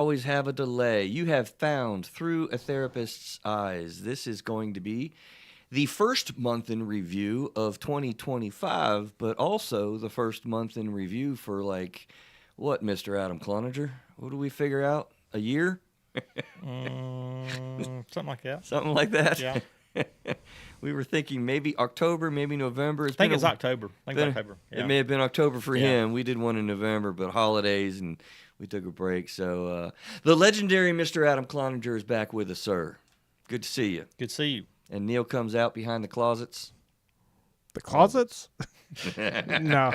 always have a delay. You have found Through a Therapist's Eyes. This is going to be the first month in review of 2025, but also the first month in review for what, Mr. Adam Cloninger? What do we figure out? A year? Something like that. Something like that? Yeah. We were thinking maybe October, maybe November. I think it's October. October. Yeah. It may have been October for him. We did one in November, but holidays, and we took a break. So the legendary Mr. Adam Cloninger is back with us, sir. Good to see you. Good to see you. And Neil comes out behind the closets. The closets? No,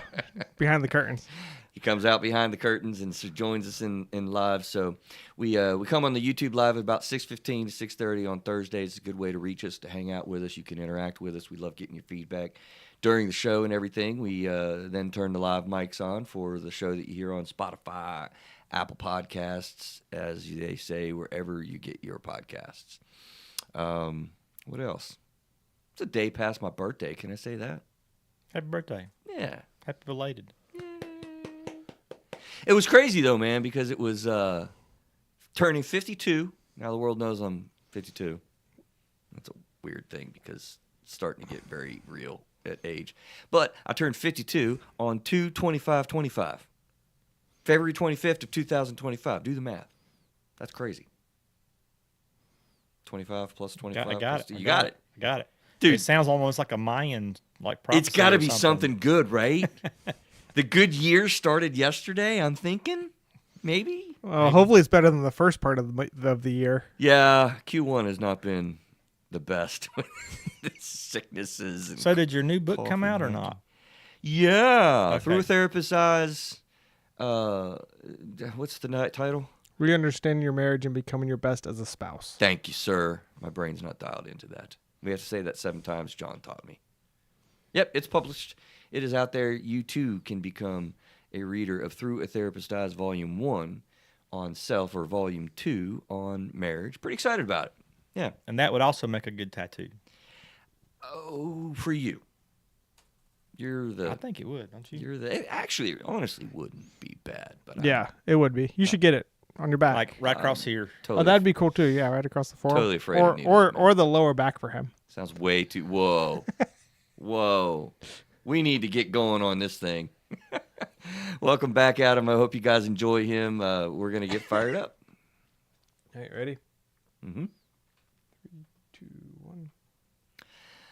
behind the curtains. He comes out behind the curtains and joins us in live. So we come on the YouTube live at about 6:15 to 6:30 on Thursdays. It's a good way to reach us, to hang out with us. You can interact with us. We love getting your feedback during the show and everything. We then turn the live mics on for the show that you hear on Spotify, Apple Podcasts, as they say, wherever you get your podcasts. What else? It's a day past my birthday. Can I say that? Happy birthday. Yeah. Happy belated. It was crazy, though, man, because it was turning 52. Now the world knows I'm 52. That's a weird thing because it's starting to get very real at age. But I turned 52 on 2/25/25. February 25th of 2025. Do the math. That's crazy. 25 plus 25. I got it. You got it. I got it. Dude. It sounds almost like a Mayan prophecy. It's got to or be something good, right? The good year started yesterday, I'm thinking. Maybe? Well, hopefully it's better than the first part of the year. Yeah, Q1 has not been the best. Sicknesses. And So did your new book come out or not? Yeah. Okay. Through a Therapist's Eyes. What's the title? Re-understanding your marriage and becoming your best as a spouse. Thank you, sir. My brain's not dialed into that. We have to say that 7 times. John taught me. Yep, it's published. It is out there. You, too, can become a reader of Through a Therapist's Eyes Volume 1 on self, or Volume 2 on marriage. Pretty excited about it. Yeah. And that would also make a good tattoo. Oh, for you. I think it would, don't you? It actually, honestly, wouldn't be bad. But Yeah, it would be. You should get it on your back. Like right across here. Totally, Oh, that'd be cool too. Yeah, right across the forearm. Totally afraid of needles, or the lower back for him. sounds way too. Whoa. Whoa. We need to get going on this thing. Welcome back, Adam. I hope you guys enjoy him. We're going to get fired up. All right, ready? Mm-hmm. 3, 2, 1.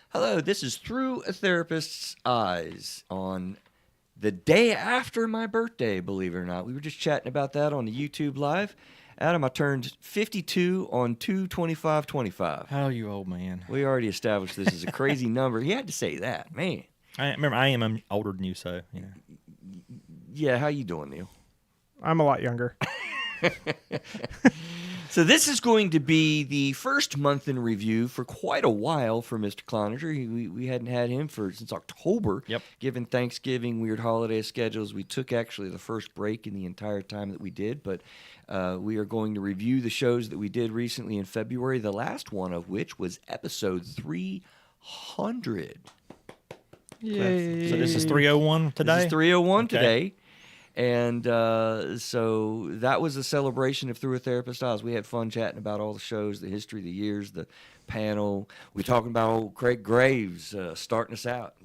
Hello, this is Through a Therapist's Eyes on the day after my birthday, believe it or not. We were just chatting about that on the YouTube Live. Adam, I turned 52 on 2/25/25. Oh, you old man. We already established this is a crazy number. He had to say that, man. I am older than you, so, you know. Yeah, how you doing, Neil? I'm a lot younger. So this is going to be the first month in review for quite a while for Mr. Cloninger. We hadn't had him since October. Yep. Given Thanksgiving, weird holiday schedules, we took actually the first break in the entire time that we did. But we are going to review the shows that we did recently in February, the last one of which was episode 300. Yay. So this is 301 today? This is 301 Okay. today. And so that was a celebration of Through a Therapist's Eyes. We had fun chatting about all the shows, the history, the years, the panel. We're talking about old Craig Graves starting us out,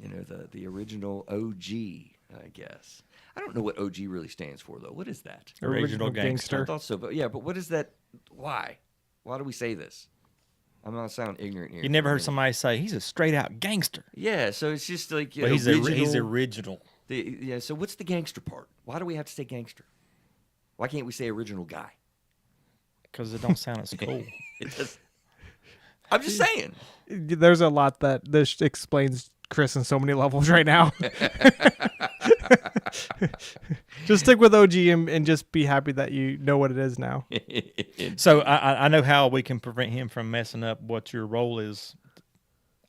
the original OG, I guess. I don't know what OG really stands for, though. What is that? Original I gangster. thought so, but what is that? Why? Why do we say this? I'm not sounding ignorant here. You never heard somebody say, he's a straight-out gangster. Yeah, so it's just like But he's original. So what's the gangster part? Why do we have to say gangster? Why can't we say original guy? Because it don't sound as cool. I'm just saying. There's a lot that this explains Chris in so many levels right now. Just stick with OG and just be happy that you know what it is now. So I know how we can prevent him from messing up what your role is.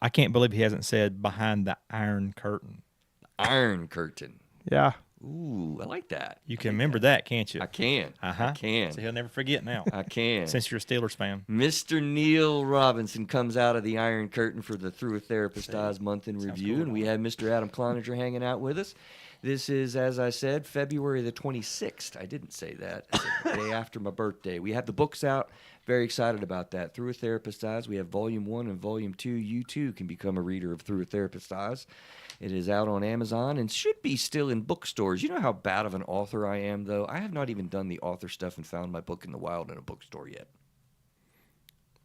I can't believe he hasn't said behind the Iron Curtain. Iron Curtain. Yeah. Ooh, I like that. You can remember that, can't you? I can. Uh-huh. I can. So he'll never forget now. I can. Since you're a Steelers fan. Mr. Neil Robinson comes out of the Iron Curtain for the Through a Therapist's Eyes month in review, cool, and we have Mr. Adam Cloninger hanging out with us. This is, as I said, February the 26th. I didn't say that. It's the day after my birthday. We have the books out. Very excited about that. Through a Therapist's Eyes. We have Volume 1 and Volume 2. You, too, can become a reader of Through a Therapist's Eyes. It is out on Amazon and should be still in bookstores. You know how bad of an author I am, though? I have not even done the author stuff and found my book in the wild in a bookstore yet.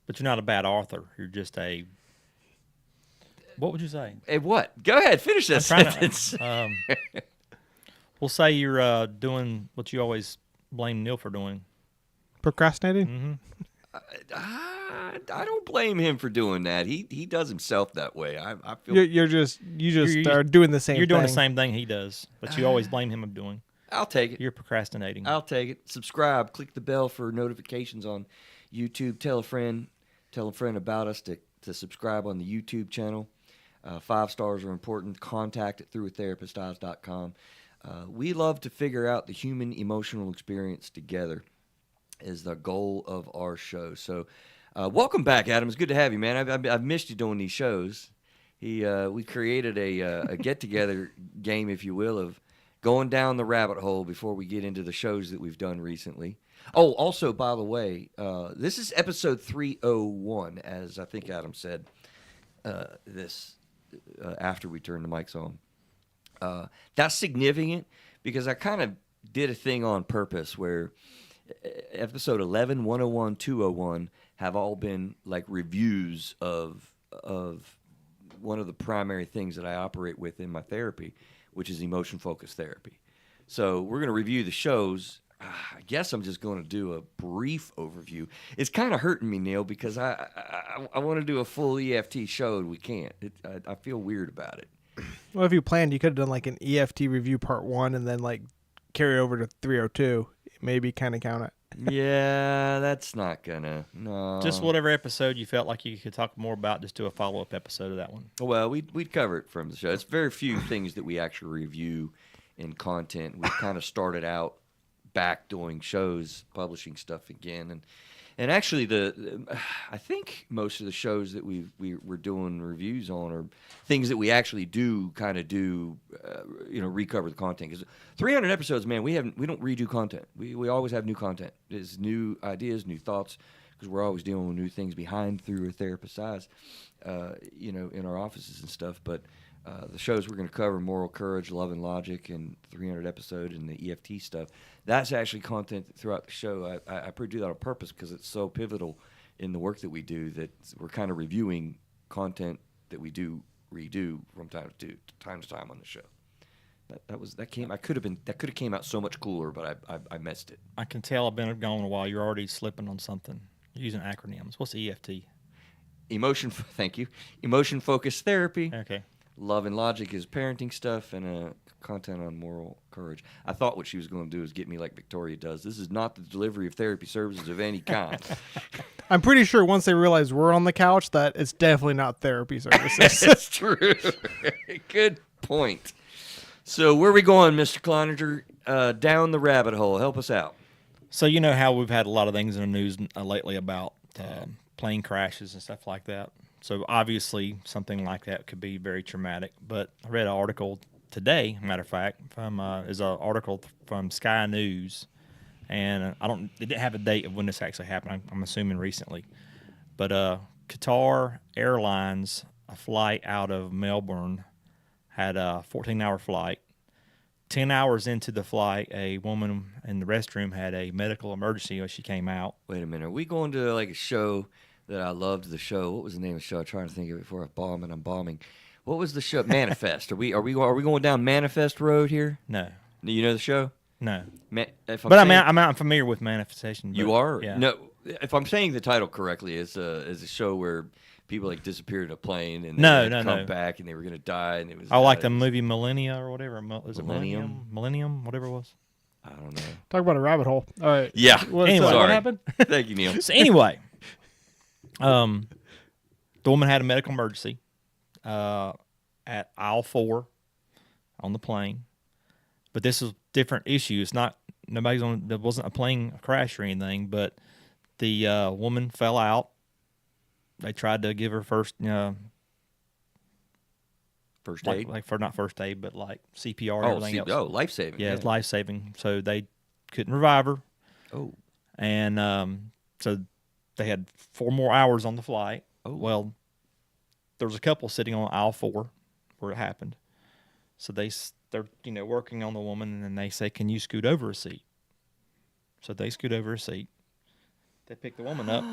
But you're not a bad author. You're just a... What would you say? Hey, what? Go ahead. Finish that sentence. We'll say you're doing what you always blame Neil for doing. Procrastinating? Mm-hmm. I don't blame him for doing that. He does himself that way. I feel You just are doing the same thing. You're doing the same thing he does, but you always blame him of doing. I'll take it. You're procrastinating. I'll take it. Subscribe. Click the bell for notifications on YouTube. Tell a friend about us to subscribe on the YouTube channel. 5 stars are important. Contact at throughatherapisteyes.com. We love to figure out the human emotional experience together is the goal of our show. So welcome back, Adam. It's good to have you, man. I've missed you doing these shows. We created a get-together game, if you will, of going down the rabbit hole before we get into the shows that we've done recently. Oh, also, by the way, this is episode 301, as I think Adam said after we turned the mics on. That's significant because I kind of did a thing on purpose where episode 11, 101, 201 have all been like reviews of one of the primary things that I operate with in my therapy, which is emotion-focused therapy. So we're going to review the shows. I guess I'm just going to do a brief overview. It's kind of hurting me, Neil, because I want to do a full EFT show and we can't. I feel weird about it. Well, if you planned, you could have done like an EFT review part 1 and then like carry over to 302. Maybe kind of count it. Yeah, that's not gonna. No. Just whatever episode you felt like you could talk more about, just do a follow-up episode of that one. Well, we'd cover it from the show. It's very few things that we actually review in content. We kind of started out back doing shows, publishing stuff again, and actually I think most of the shows that we're doing reviews on are things that we actually do recover the content, because 300 episodes, man, we don't redo content. We always have new content. There's new ideas, new thoughts, because we're always dealing with new things behind Through a Therapist's Eyes, in our offices and stuff. But the shows we're going to cover, Moral Courage, Love and Logic, and 300 episode, and the EFT stuff, that's actually content throughout the show. I do that on purpose because it's so pivotal in the work that we do that we're kind of reviewing content that we do redo from time to time on the show. That could have came out so much cooler, but I messed it. I can tell I've been gone a while. You're already slipping on something. You're using acronyms. What's EFT? Thank you. Emotion-focused therapy. Okay. Love and Logic is parenting stuff, and content on Moral Courage. I thought what she was going to do is get me like Victoria does. This is not the delivery of therapy services of any kind. I'm pretty sure once they realize we're on the couch that it's definitely not therapy services. That's true. Good point. So where are we going, Mr. Cloninger? Down the rabbit hole. Help us out. So you know how we've had a lot of things in the news lately about plane crashes and stuff like that. So obviously something like that could be very traumatic. But I read an article today, matter of fact, is an article from Sky News, and it didn't have a date of when this actually happened. I'm assuming recently. But Qatar Airlines, a flight out of Melbourne, had a 14-hour flight. 10 hours into the flight, a woman in the restroom had a medical emergency when she came out. Wait a minute. Are we going to like a show that I loved the show? What was the name of the show? I'm trying to think of it before I bomb, and I'm bombing. What was the show? Manifest. Are we going down Manifest Road here? No. Do you know the show? No. I'm familiar with manifestation. You are? Yeah. No. If I'm saying the title correctly, it's a show where people like disappeared in a plane and they come back and they were going to die, and it was. Like the movie Millennia or whatever. Is it Millennium? Millennium, whatever it was. I don't know. Talk about a rabbit hole. All right. Yeah. Anyway, what happened? Thank you, Neil. So anyway, the woman had a medical emergency at aisle 4 on the plane, but this is a different issue. It's not there wasn't a plane crash or anything, but the woman fell out. They tried to give her first First aid. like for not first aid, but like CPR and Oh, everything else. oh, life saving. Yeah, it's life saving. So they couldn't revive her, Oh, and so they had 4 more hours on the flight. Oh. Well, there was a couple sitting on aisle 4 where it happened. So they're working on the woman, and then they say, "Can you scoot over a seat?" So they scoot over a seat. They pick the woman up,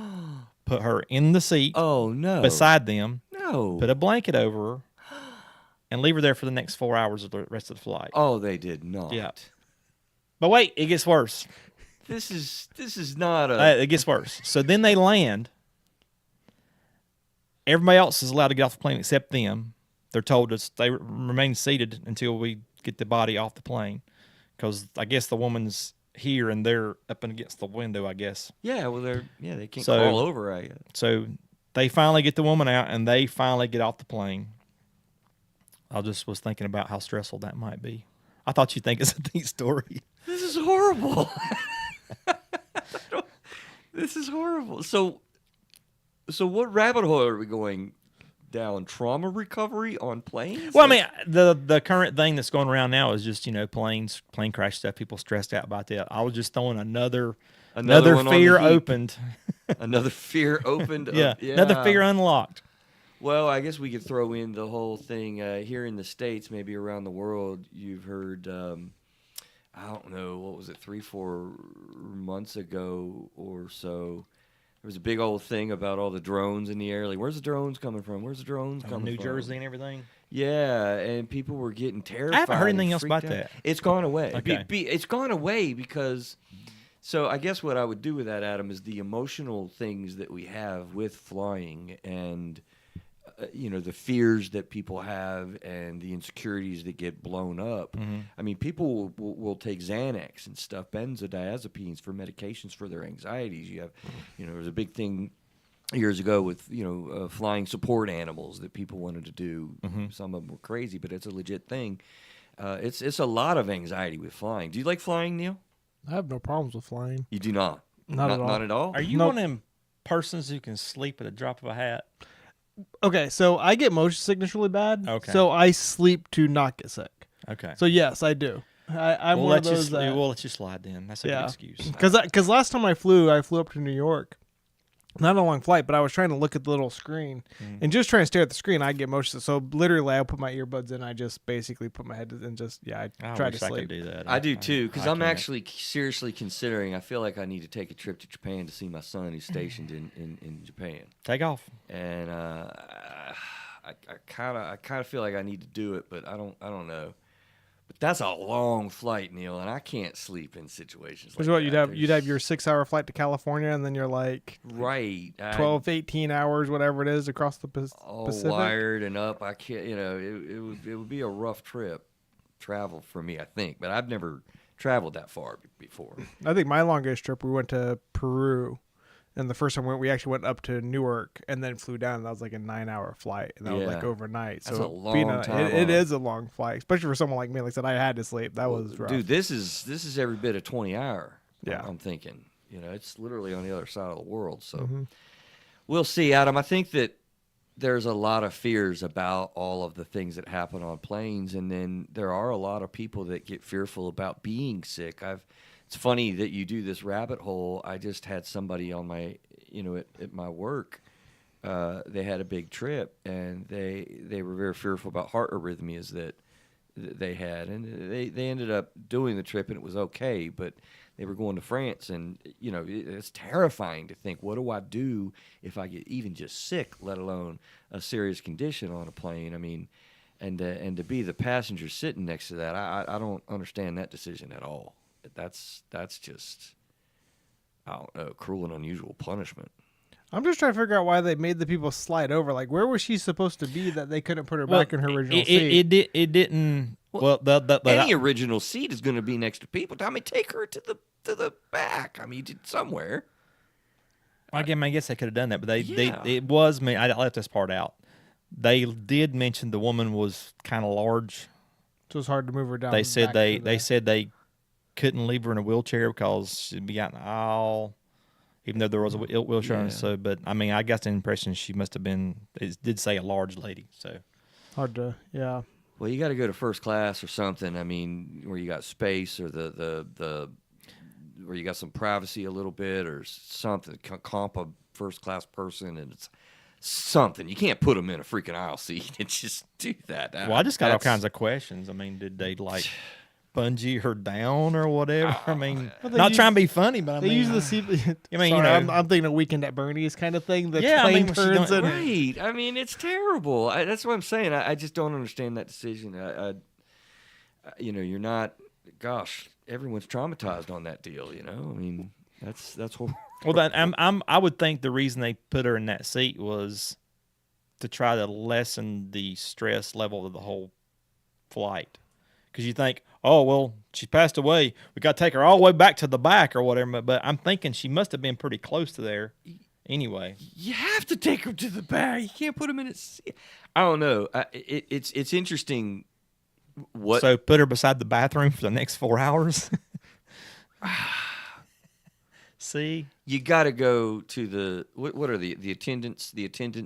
put her in the seat oh no. beside them, No. put a blanket over her, and leave her there for the next 4 hours of the rest of the flight. Oh, they did not. Yeah. But wait, it gets worse. This is not a. It gets worse. So then they land. Everybody else is allowed to get off the plane except them. They're told to stay, remain seated until we get the body off the plane, because I guess the woman's here and they're up against the window, I guess. Yeah, well, they can't So- crawl over. I guess. So they finally get the woman out, and they finally get off the plane. I just was thinking about how stressful that might be. I thought you'd think it's a neat story. This is horrible. This is horrible. So what rabbit hole are we going down? Trauma recovery on planes? Well, I mean, the current thing that's going around now is just plane crash stuff. People stressed out about that. I was just throwing another Another one on fear the heap. opened. Another fear opened. Yeah, another fear unlocked. Well, I guess we could throw in the whole thing here in the States, maybe around the world. You've heard, I don't know, what was it, 3-4 months ago or so? There was a big old thing about all the drones in the air. Like, where's the drones coming from? Where's the drones coming New from? Jersey and everything. Yeah, and people were getting terrified. I haven't heard and anything else freaked about out. that. It's gone away. Okay. It's gone away because. So I guess what I would do with that, Adam, is the emotional things that we have with flying, and the fears that people have, and the insecurities that get blown up. Mm-hmm. I mean, people will take Xanax and stuff, benzodiazepines for medications for their anxieties. You have, there was a big thing years ago with flying support animals that people wanted to do. Mm-hmm. Some of them were crazy, but it's a legit thing. It's a lot of anxiety with flying. Do you like flying, Neil? I have no problems with flying. You do not. Not at all. Not at all. Are you Nope. one of them persons who can sleep at a drop of a hat? Okay, so I get motion sickness really bad. Okay. So I sleep to not get sick. Okay. So yes, I do. I'm we'll one let of those that. we'll let you slide then. That's a good excuse. Because last time I flew up to New York. Not a long flight, but I was trying to look at the little screen and just trying to stare at the screen. I get motion. So literally, I put my earbuds in. I just basically put my head and I try to wish I sleep. could do that. I do too, because I'm can't. actually seriously considering. I feel like I need to take a trip to Japan to see my son who's stationed in Japan, Take off. and I kind of feel like I need to do it, but I don't know. But that's a long flight, Neil, and I can't sleep in situations Which like is what that. you'd have your 6-hour flight to California, and then you're like right 12, 18 hours, whatever it is, across the all Pacific. wired and up. I can't. It would be a rough travel for me, I think. But I've never traveled that far before. I think my longest trip, we went to Peru, and the first time we actually went up to Newark and then flew down, and that was like a 9-hour flight, and that was like Yeah. overnight. That's so a long time it on. is a long flight, especially for someone like me. Like I said, I had to sleep. That was rough. Dude, this is every bit a 20-hour. Yeah. I'm thinking. It's literally on the other side of the world. So Mm-hmm. we'll see, Adam. I think that there's a lot of fears about all of the things that happen on planes, and then there are a lot of people that get fearful about being sick. It's funny that you do this rabbit hole. I just had somebody on my, at my work. They had a big trip, and they were very fearful about heart arrhythmias that they had, and they ended up doing the trip, and it was okay. But they were going to France, and it's terrifying to think, what do I do if I get even just sick, let alone a serious condition on a plane? I mean, and to be the passenger sitting next to that, I don't understand that decision at all. That's just, I don't know, cruel and unusual punishment. I'm just trying to figure out why they made the people slide over. Like, where was she supposed to be that they couldn't put her back in her original seat? It didn't. Well, the Any original seat is going to be next to people. I mean, take her to the back. I mean, somewhere. I guess they could have done that, but Yeah. it was me. I left this part out. They did mention the woman was kind of large. So it's hard to move her down. They said back to they said they couldn't leave her in a wheelchair because she'd be out in the aisle, even though there was a wheelchair. Yeah. So, but I mean, I got the impression she must have been. It did say a large lady. So Hard to, yeah. Well, you got to go to first class or something. I mean, where you got space or where you got some privacy a little bit or something. Comp a first class person, and it's something. You can't put them in a freaking aisle seat and just do that. Well, I just got all kinds of questions. I mean, did they like bungee her down or whatever? I mean, not trying to be funny, but I They mean, use the seat. I mean, Sorry, you know, I'm thinking a Weekend at Bernie's kind of thing. The Yeah, I plane mean, when she's turns doing- and Right. I mean, it's terrible. That's what I'm saying. I just don't understand that decision. You're not. Gosh, everyone's traumatized on that deal. I mean, that's horrible. well, that I would think the reason they put her in that seat was to try to lessen the stress level of the whole flight. Because you think, oh well, she passed away. We got to take her all the way back to the back or whatever. But I'm thinking she must have been pretty close to there. Anyway, You have to take them to the back. You can't put them in a seat. I don't know. It's interesting. What? so put her beside the bathroom for the next 4 hours. See, You got to go to the what are the attendance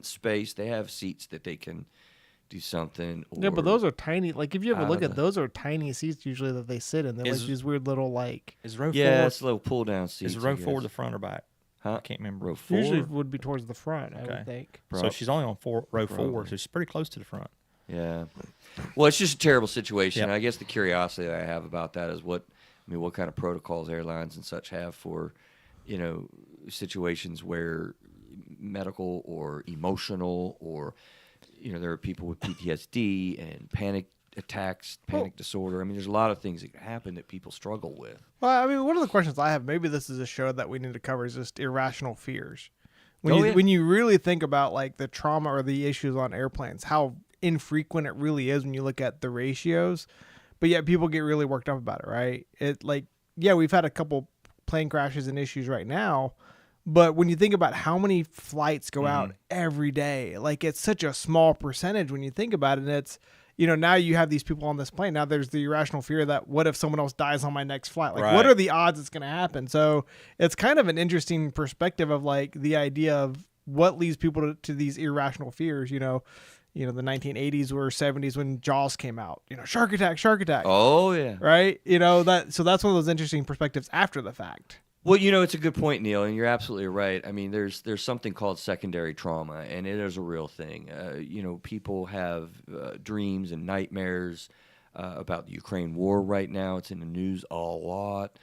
space? They have seats that they can do something. yeah, but or those are tiny. Like if you ever out look of at the- those are tiny seats usually that they sit in. They're like Is- these weird little like. is row yeah, four? it's a little pull down seats. Is row I four guess. the front or back? Huh? I can't remember. Row four. Usually would be towards the front. I Okay. would think. So she's only on row four, Probably. so she's pretty close to the front. Yeah. Well, it's just a terrible situation. Yep. I guess the curiosity that I have about that is what kind of protocols airlines and such have for, situations where medical or emotional or, there are people with PTSD and panic attacks, panic disorder. I mean, there's a lot of things that can happen that people struggle with. Well, I mean, one of the questions I have, maybe this is a show that we need to cover, is just irrational fears. Oh, yeah. When you really think about like the trauma or the issues on airplanes, how infrequent it really is when you look at the ratios, but yet people get really worked up about it, right? We've had a couple plane crashes and issues right now, but when you think about how many flights go out every day, like it's such a small percentage when you think about it. And it's, now you have these people on this plane. Now there's the irrational fear that what if someone else dies on my next flight? Like, Right. what are the odds it's going to happen? So it's kind of an interesting perspective of like the idea of what leads people to these irrational fears. The 1980s or 70s when Jaws came out. Shark attack. Oh, yeah. Right? So that's one of those interesting perspectives after the fact. Well, it's a good point, Neil, and you're absolutely right. I mean, there's something called secondary trauma, and it is a real thing. People have dreams and nightmares about the Ukraine war right now. It's in the news a lot.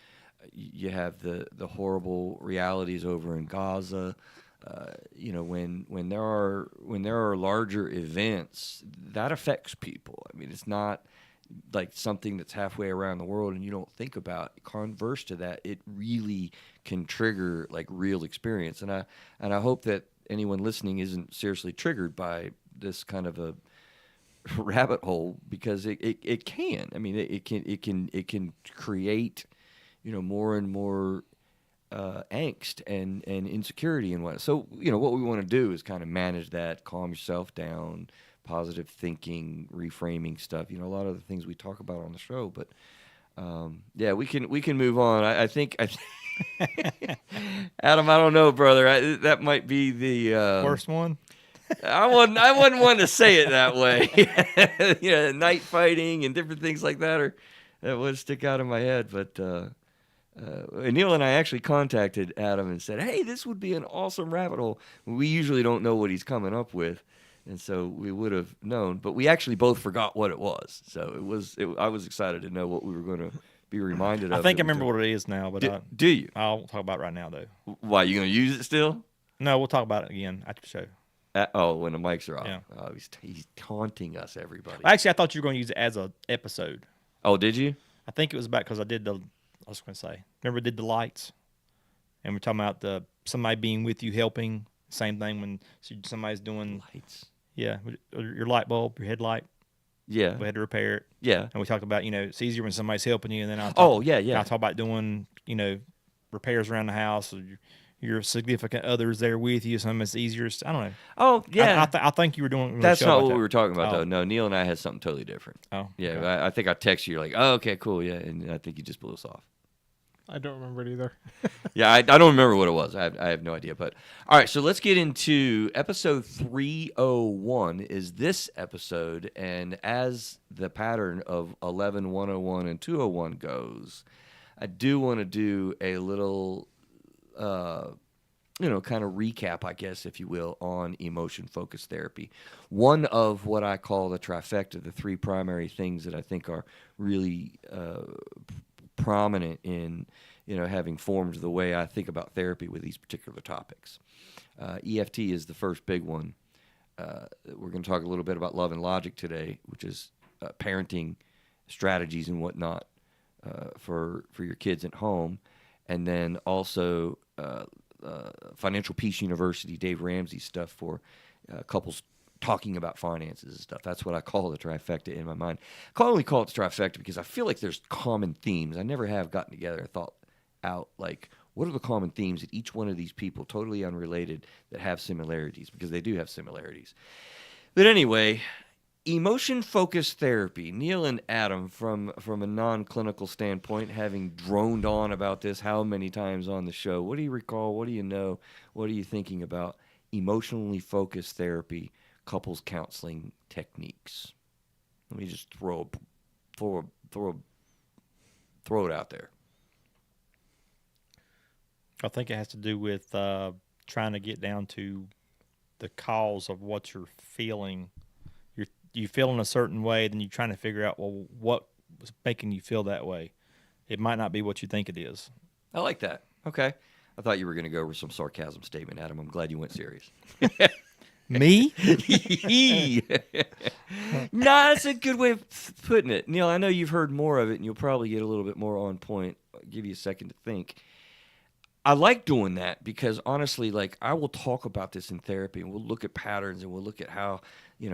You have the horrible realities over in Gaza. When there are larger events, that affects people. I mean, it's not like something that's halfway around the world and you don't think about. Converse to that, it really can trigger like real experience. And I hope that anyone listening isn't seriously triggered by this kind of a rabbit hole, because it can. I mean, it can create more and more angst and insecurity and what. So what we want to do is kind of manage that, calm yourself down, positive thinking, reframing stuff. A lot of the things we talk about on the show. But we can move on. I think Adam, I don't know, brother. That might be the Worst one. I wouldn't want to say it that way. Night fighting and different things like that would stick out in my head. But Neil and I actually contacted Adam and said, "Hey, this would be an awesome rabbit hole." We usually don't know what he's coming up with, and so we would have known. But we actually both forgot what it was. So I was excited to know what we were going to be reminded of. I think I remember what it is now, but Do you? I'll talk about it right now, though. Why, you going to use it still? No, we'll talk about it again after the show. When the mics are off. Yeah. Oh, he's taunting us, everybody. Actually, I thought you were going to use it as an episode. Oh, did you? I think it was about because I was going to say, remember I did the lights? And we're talking about somebody being with you helping. Same thing when somebody's doing, Lights. yeah, your light bulb, your headlight. Yeah. We had to repair it. Yeah. And we talked about, it's easier when somebody's helping you. And then I talk about doing, repairs around the house. Or your significant others there with you. Something that's easier. I don't know. Oh, yeah. I think you were doing. That's show not about what that. we were talking about, Oh. though. No, Neil and I had something totally different. Oh, Yeah, okay. I think I texted you like, "Oh, okay, cool, yeah," and I think you just blew us off. I don't remember it either. Yeah, I don't remember what it was. I have no idea. But all right, so let's get into episode 301 is this episode. And as the pattern of 11, 101, and 201 goes, I do want to do a little, kind of recap, I guess, if you will, on emotion-focused therapy. One of what I call the trifecta, the three primary things that I think are really prominent in having formed the way I think about therapy with these particular topics. EFT is the first big one. We're going to talk a little bit about love and logic today, which is parenting strategies and whatnot for your kids at home. And then also Financial Peace University, Dave Ramsey's stuff for couples talking about finances and stuff. That's what I call the trifecta in my mind. I only call it the trifecta because I feel like there's common themes. I never have gotten together and thought out, like, what are the common themes that each one of these people, totally unrelated, that have similarities, because they do have similarities. But anyway, emotion-focused therapy. Neil and Adam, from a non-clinical standpoint, having droned on about this how many times on the show, what do you recall? What do you know? What are you thinking about emotionally focused therapy, couples counseling techniques? Let me just throw it out there. I think it has to do with trying to get down to the cause of what you're feeling. You feeling a certain way, then you're trying to figure out, well, what was making you feel that way? It might not be what you think it is. I like that. Okay. I thought you were going to go over some sarcasm statement, Adam. I'm glad you went serious. Me? No, that's a good way of putting it. Neil, I know you've heard more of it, and you'll probably get a little bit more on point. I'll give you a second to think. I like doing that because, honestly, like, I will talk about this in therapy, and we'll look at patterns, and we'll look at how,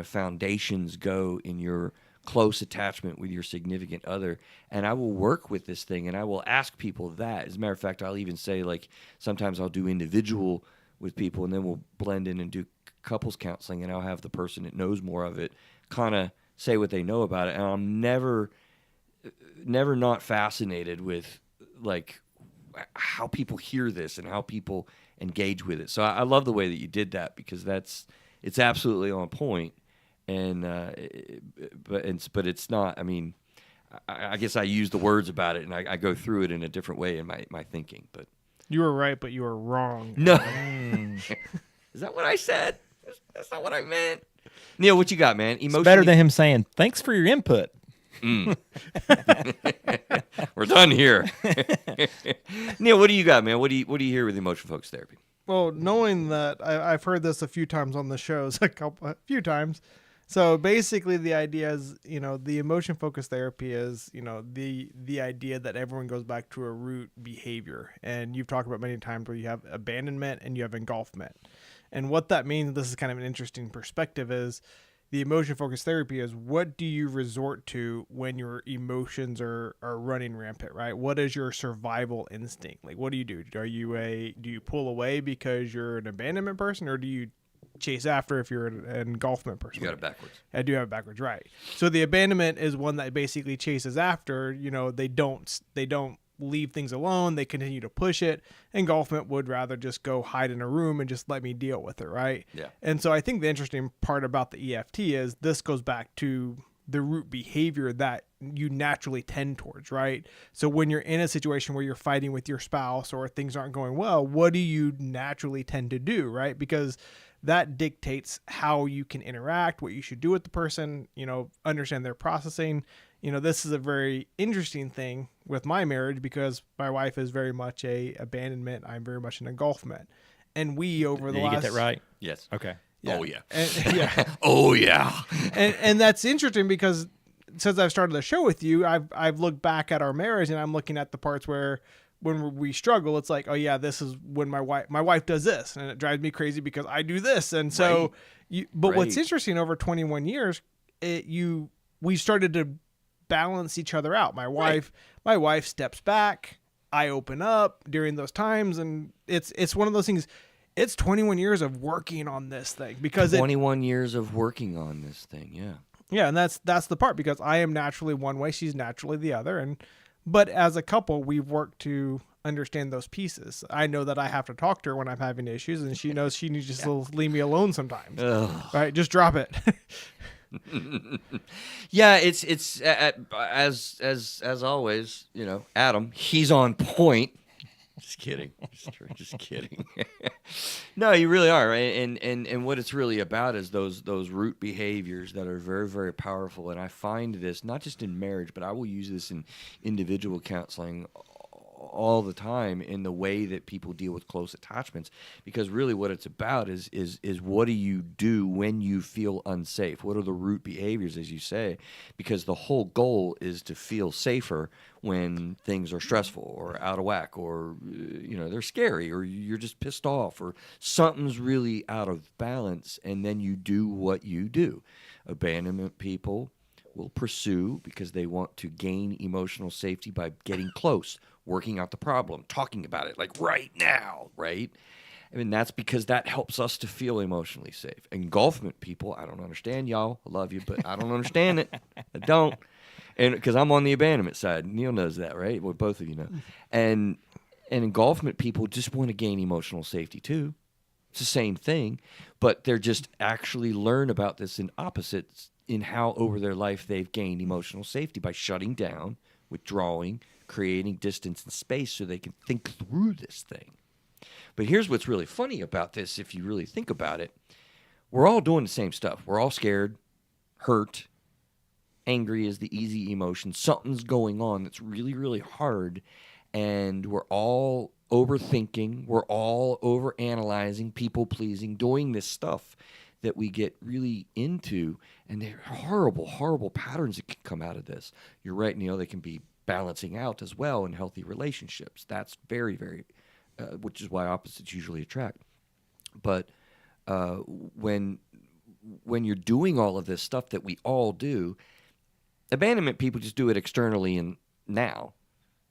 foundations go in your close attachment with your significant other, and I will work with this thing, and I will ask people that. As a matter of fact, I'll even say, like, sometimes I'll do individual with people, and then we'll blend in and do couples counseling, and I'll have the person that knows more of it kind of say what they know about it, and I'm never not fascinated with, like, how people hear this and how people engage with it. So I love the way that you did that, because it's absolutely on point. And but it's not. I mean, I guess I use the words about it, and I go through it in a different way in my thinking. But you were right, but you were wrong. No, is that what I said? That's not what I meant. Neil, what you got, man? It's better than him saying, "Thanks for your input." We're done here. Neil, what do you got, man? What do you hear with emotion focused therapy? Well, knowing that I've heard this a few times on the shows, a few times. So basically, the idea is, the emotion focused therapy is, the idea that everyone goes back to a root behavior, and you've talked about many times where you have abandonment and you have engulfment, and what that means. This is kind of an interesting perspective. Is the emotion-focused therapy is, what do you resort to when your emotions are running rampant, right? What is your survival instinct? Like, what do you do? Do you pull away because you're an abandonment person, or do you chase after if you're an engulfment person? You got it backwards. I do have it backwards, right. So the abandonment is one that basically chases after, they don't leave things alone. They continue to push it. Engulfment would rather just go hide in a room and just let me deal with it, right? Yeah. And so I think the interesting part about the EFT is this goes back to the root behavior that you naturally tend towards, right? So when you're in a situation where you're fighting with your spouse or things aren't going well, what do you naturally tend to do, right? Because that dictates how you can interact, what you should do with the person, understand their processing. This is a very interesting thing with my marriage, because my wife is very much a abandonment. I'm very much an engulfment. And we, over the last... Did you get that right? Yes. Okay. Yeah. Oh, yeah. Yeah. Oh, yeah. And that's interesting, because since I've started the show with you, I've looked back at our marriage, and I'm looking at the parts where when we struggle, it's like, oh yeah, this is when my wife does this, and it drives me crazy because I do this. And so, what's interesting, over 21 years, we started to balance each other out. My wife steps back, I open up during those times, and it's one of those things. It's 21 years of working on this thing, because 21 years of working on this thing. Yeah. Yeah. And that's the part, because I am naturally one way, she's naturally the other. But as a couple, we've worked to understand those pieces. I know that I have to talk to her when I'm having issues, and she knows she needs just to leave me alone sometimes. Ugh. Right? Just drop it. Yeah, it's as always, you know, Adam, he's on point. Just kidding. Just kidding. No, you really are, right? And what it's really about is those root behaviors that are very, very powerful. And I find this not just in marriage, but I will use this in individual counseling all the time in the way that people deal with close attachments, because really what it's about is what do you do when you feel unsafe? What are the root behaviors, as you say? Because the whole goal is to feel safer when things are stressful or out of whack, or you know, they're scary, or you're just pissed off, or something's really out of balance, and then you do what you do. Abandonment people will pursue because they want to gain emotional safety by getting close, working out the problem, talking about it like right now, right? I mean, that's because that helps us to feel emotionally safe. Engulfment people, I don't understand y'all. I love you, but I don't understand it. I don't. And because I'm on the abandonment side. Neil knows that, right? Well, both of you know. And engulfment people just want to gain emotional safety too. It's the same thing, but they're just actually learn about this in opposites in how over their life they've gained emotional safety by shutting down, withdrawing, creating distance and space so they can think through this thing. But here's what's really funny about this, if you really think about it. We're all doing the same stuff. We're all scared, hurt, angry is the easy emotion. Something's going on that's really, really hard, and we're all overthinking. We're all overanalyzing, people-pleasing, doing this stuff that we get really into, and they're horrible, horrible patterns that can come out of this. You're right, Neil, they can be balancing out as well in healthy relationships. That's very, very, which is why opposites usually attract. But when you're doing all of this stuff that we all do, abandonment people just do it externally and now.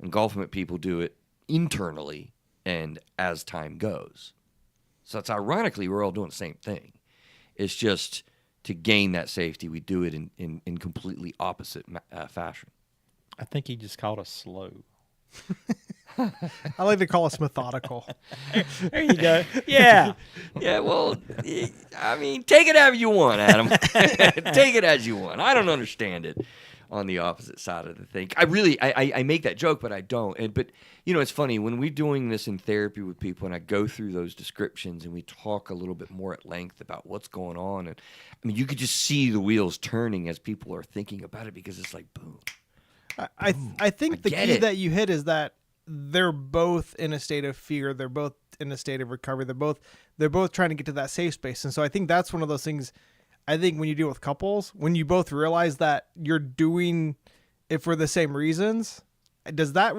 Engulfment people do it internally and as time goes. So it's ironically, we're all doing the same thing. It's just to gain that safety, we do it in completely opposite fashion. I think he just called us slow. I like to call us methodical. There you go. Yeah. Yeah, well, I mean, take it however you want, Adam. Take it as you want. I don't understand it on the opposite side of the thing. I make that joke, but I don't. But, you know, it's funny. When we're doing this in therapy with people and I go through those descriptions and we talk a little bit more at length about what's going on, and I mean, you could just see the wheels turning as people are thinking about it, because it's like, boom. I think the key that you hit is that they're both in a state of fear. They're both in a state of recovery. They're both trying to get to that safe space. And so I think that's one of those things. I think when you deal with couples, when you both realize that you're doing it for the same reasons, does that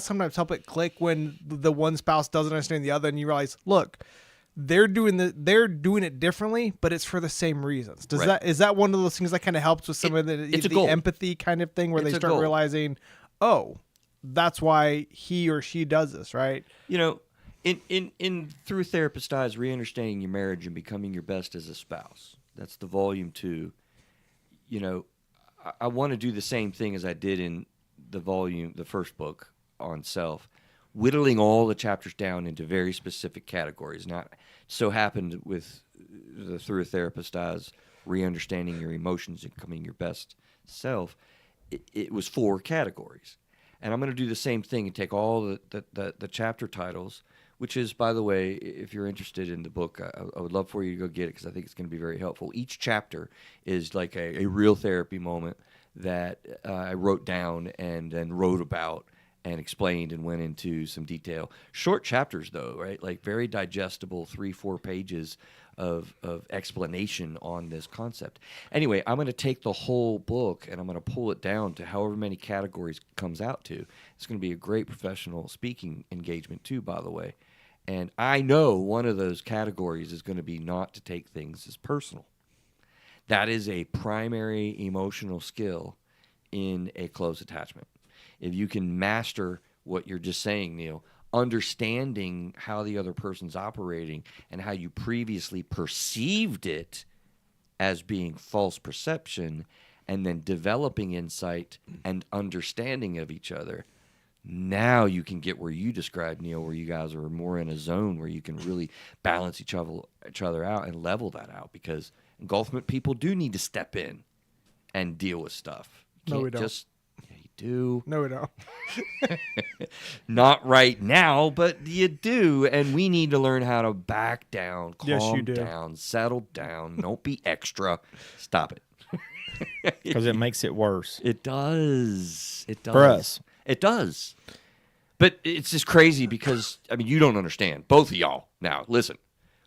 sometimes help it click when the one spouse doesn't understand the other, and you realize, look, they're doing it differently, but it's for the same reasons. Is that one of those things that kind of helps with some of the empathy kind of thing, where they start realizing, oh, that's why he or she does this, right? You know, in Through Therapist Eyes, Re-Understanding Your Marriage and Becoming Your Best as a Spouse. That's the volume 2. You know, I want to do the same thing as I did in the first book on self, whittling all the chapters down into very specific categories. Now, so happened with the Through a Therapist Eyes, Re-Understanding Your Emotions and Becoming Your Best Self, it was 4 categories. And I'm going to do the same thing and take all the chapter titles, which is, by the way, if you're interested in the book, I would love for you to go get it, because I think it's going to be very helpful. Each chapter is like a real therapy moment that I wrote down and then wrote about and explained and went into some detail. Short chapters, though, right? Like very digestible, 3-4 pages of explanation on this concept. Anyway, I'm going to take the whole book and I'm going to pull it down to however many categories it comes out to. It's going to be a great professional speaking engagement too, by the way. And I know one of those categories is going to be not to take things as personal. That is a primary emotional skill in a close attachment. If you can master what you're just saying, Neil, understanding how the other person's operating and how you previously perceived it as being false perception, and then developing insight and understanding of each other, now you can get where you described, Neil, where you guys are more in a zone where you can really balance each other out and level that out, because engulfment people do need to step in and deal with stuff. You No, we can't don't. just you do. No, we don't. Not right now, but you do, and we need to learn how to back down, Yes, you calm do. down, settle down, don't be extra. Stop it. Because it makes it worse. It does. It does. For us. It does. But it's just crazy because, I mean, you don't understand. Both of y'all. Now, listen.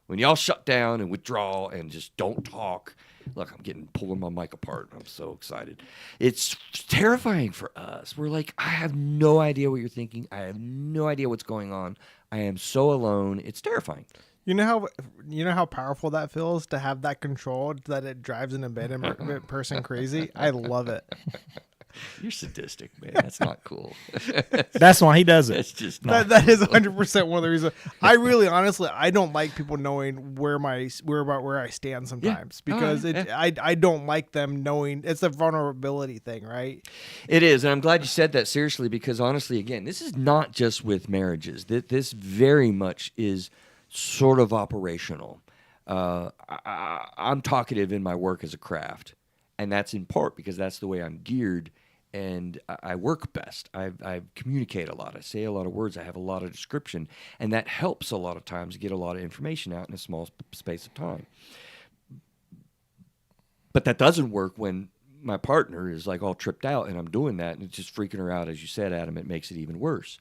When y'all shut down and withdraw and just don't talk, look, I'm pulling my mic apart. I'm so excited. It's terrifying for us. We're like, I have no idea what you're thinking. I have no idea what's going on. I am so alone. It's terrifying. You know how powerful that feels to have that control, that it drives an abandonment person crazy. I love it. You're sadistic, man. That's not cool. That's why he does it. That's just not. That is 100% one of the reasons. I really, honestly, I don't like people knowing where I stand sometimes, because I don't like them knowing. It's a vulnerability thing, right? It is, and I'm glad you said that seriously, because honestly, again, this is not just with marriages. This very much is sort of operational. I'm talkative in my work as a craft, and that's in part because that's the way I'm geared, and I work best. I communicate a lot. I say a lot of words. I have a lot of description, and that helps a lot of times get a lot of information out in a small space of time. But that doesn't work when my partner is like all tripped out and I'm doing that, and it's just freaking her out. As you said, Adam, it makes it even worse.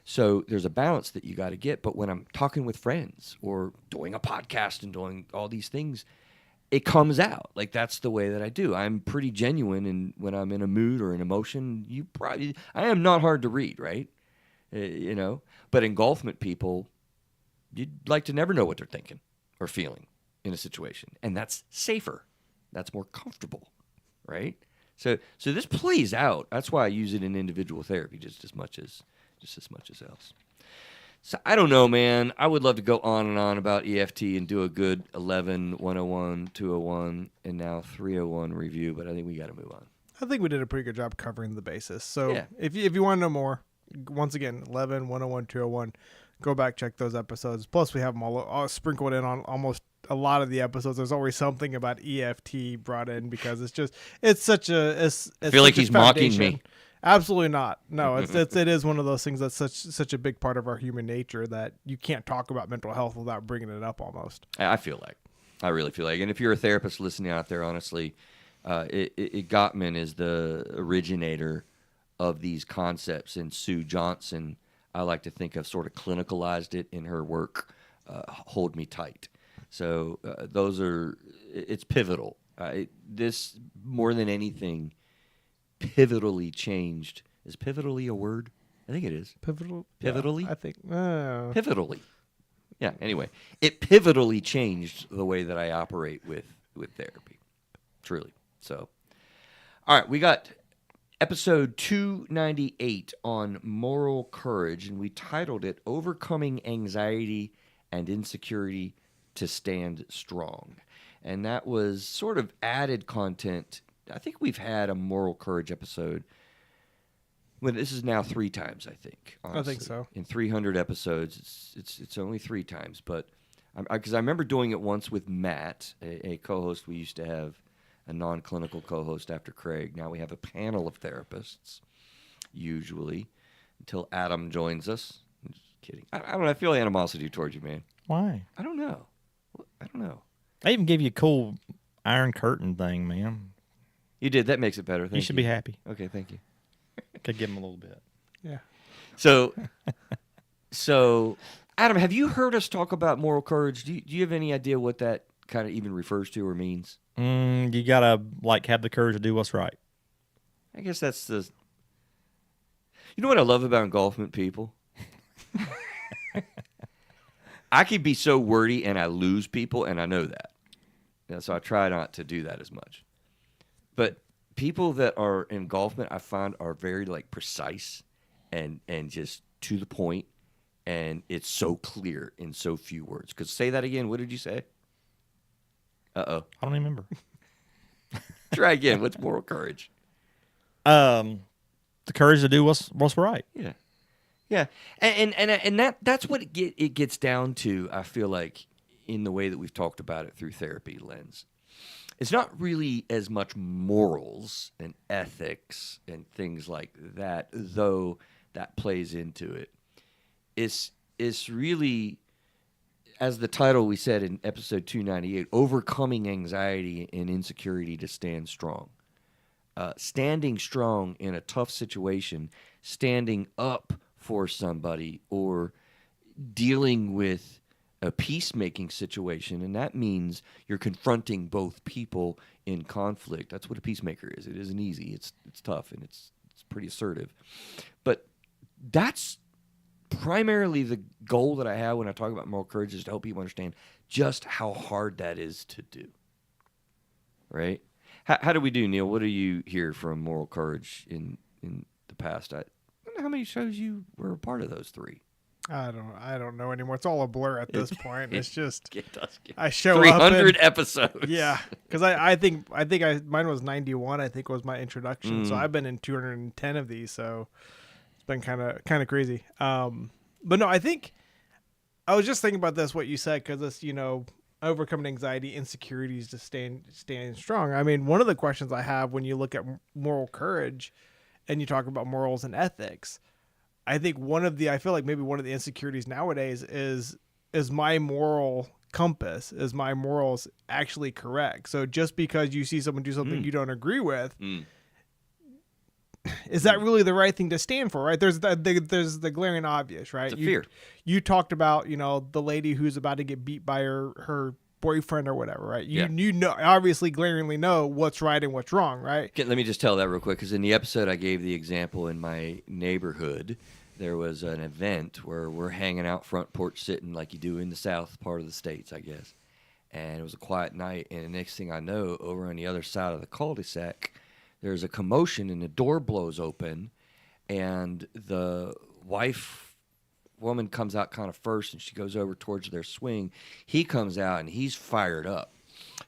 So there's a balance that you got to get. But when I'm talking with friends or doing a podcast and doing all these things, it comes out. Like, that's the way that I do. I'm pretty genuine, and when I'm in a mood or an emotion, I am not hard to read, right? But engulfment people, you'd like to never know what they're thinking or feeling in a situation, and that's safer. That's more comfortable, right? So this plays out. That's why I use it in individual therapy just as much as else. So I don't know, man. I would love to go on and on about EFT and do a good 11, 101, 201, and now 301 review, but I think we got to move on. I think we did a pretty good job covering the basis. So Yeah. if you want to know more, once again, 11, 101, 201, go back, check those episodes. Plus, we have them all sprinkled in on almost a lot of the episodes. There's always something about EFT brought in, because it's such a. I feel like he's mocking me. Absolutely not. No, it is one of those things that's such a big part of our human nature that you can't talk about mental health without bringing it up almost. I really feel like, and if you're a therapist listening out there, honestly, Gottman is the originator of these concepts, and Sue Johnson, I like to think of, sort of clinicalized it in her work, Hold Me Tight. So it's pivotal. This, more than anything, pivotally changed. Is pivotally a word? I think it is. Pivotal. Pivotally? Yeah, I think. Pivotally. Yeah, anyway. It pivotally changed the way that I operate with therapy. Truly. So, all right, we got episode 298 on moral courage, and we titled it Overcoming Anxiety and Insecurity to Stand Strong. And that was sort of added content. I think we've had a moral courage episode. Well, this is now 3 times, I think. Honestly. I think so. In 300 episodes, it's only 3 times. But because I remember doing it once with Matt, a co-host. We used to have a non-clinical co-host after Craig. Now we have a panel of therapists, usually, until Adam joins us. I'm just kidding. I don't know. I feel animosity towards you, man. Why? I don't know. I even gave you a cool Iron Curtain thing, man. You did. That makes it better. You should be happy. Okay, thank you. Could give him a little bit. Yeah. So, Adam, have you heard us talk about moral courage? Do you have any idea what that kind of even refers to or means? You gotta have the courage to do what's right. I guess that's the. You know what I love about engulfment people? I can be so wordy and I lose people, and I know that. So I try not to do that as much. But people that are in engulfment, I find, are very precise and just to the point, and it's so clear in so few words. Because say that again. What did you say? Uh-oh. I don't remember. Try again. What's moral courage? The courage to do what's right. Yeah, yeah, and that's what it gets down to. I feel like in the way that we've talked about it through therapy lens, it's not really as much morals and ethics and things like that, though that plays into it. It's really, as the title we said in episode 298, overcoming anxiety and insecurity to stand strong. Standing strong in a tough situation, standing up for somebody, or dealing with a peacemaking situation, and that means you're confronting both people in conflict. That's what a peacemaker is. It isn't easy. It's tough, and it's pretty assertive. But that's primarily the goal that I have when I talk about moral courage, is to help people understand just how hard that is to do. Right? How do we do, Neil? What do you hear from moral courage in the past? I don't know how many shows you were a part of those 3. I don't know anymore. It's all a blur at this point. It's just I show 300 up episodes. Yeah, because I think mine was 91. I think was my introduction. So I've been in 210 of these. So it's been kind of crazy. But no, I think I was just thinking about this, what you said, because it's, overcoming anxiety, insecurities to staying strong. I mean, one of the questions I have when you look at moral courage and you talk about morals and ethics, I think I feel like maybe one of the insecurities nowadays is my moral compass, is my morals actually correct? So just because you see someone do something you don't agree with, is that really the right thing to stand for, right? There's the glaring obvious, right? It's a fear. You talked about, the lady who's about to get beat by her boyfriend or whatever, right? You know, obviously glaringly know what's right and what's wrong, right? Let me just tell that real quick, because in the episode I gave the example in my neighborhood. There was an event where we're hanging out front porch sitting like you do in the south part of the States, I guess. And it was a quiet night, and the next thing I know, over on the other side of the cul-de-sac, there's a commotion, and the door blows open, and the woman comes out kind of first, and she goes over towards their swing. He comes out, and he's fired up.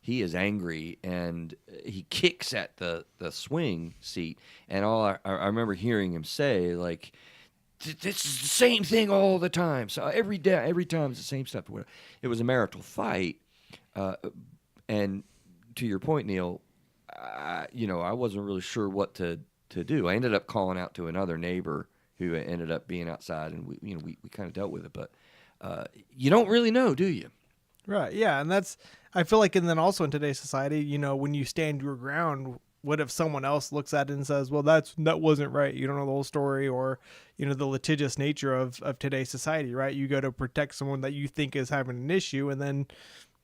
He is angry, and he kicks at the swing seat. And I remember hearing him say, like, "This is the same thing all the time. So every time it's the same stuff." It was a marital fight, and to your point, Neil, I wasn't really sure what to do. I ended up calling out to another neighbor who ended up being outside, and we kind of dealt with it. But you don't really know, do you? Right. Yeah, and I feel like, and then also in today's society, when you stand your ground, what if someone else looks at it and says, well, that wasn't right. You don't know the whole story, or, the litigious nature of today's society, right? You go to protect someone that you think is having an issue, and then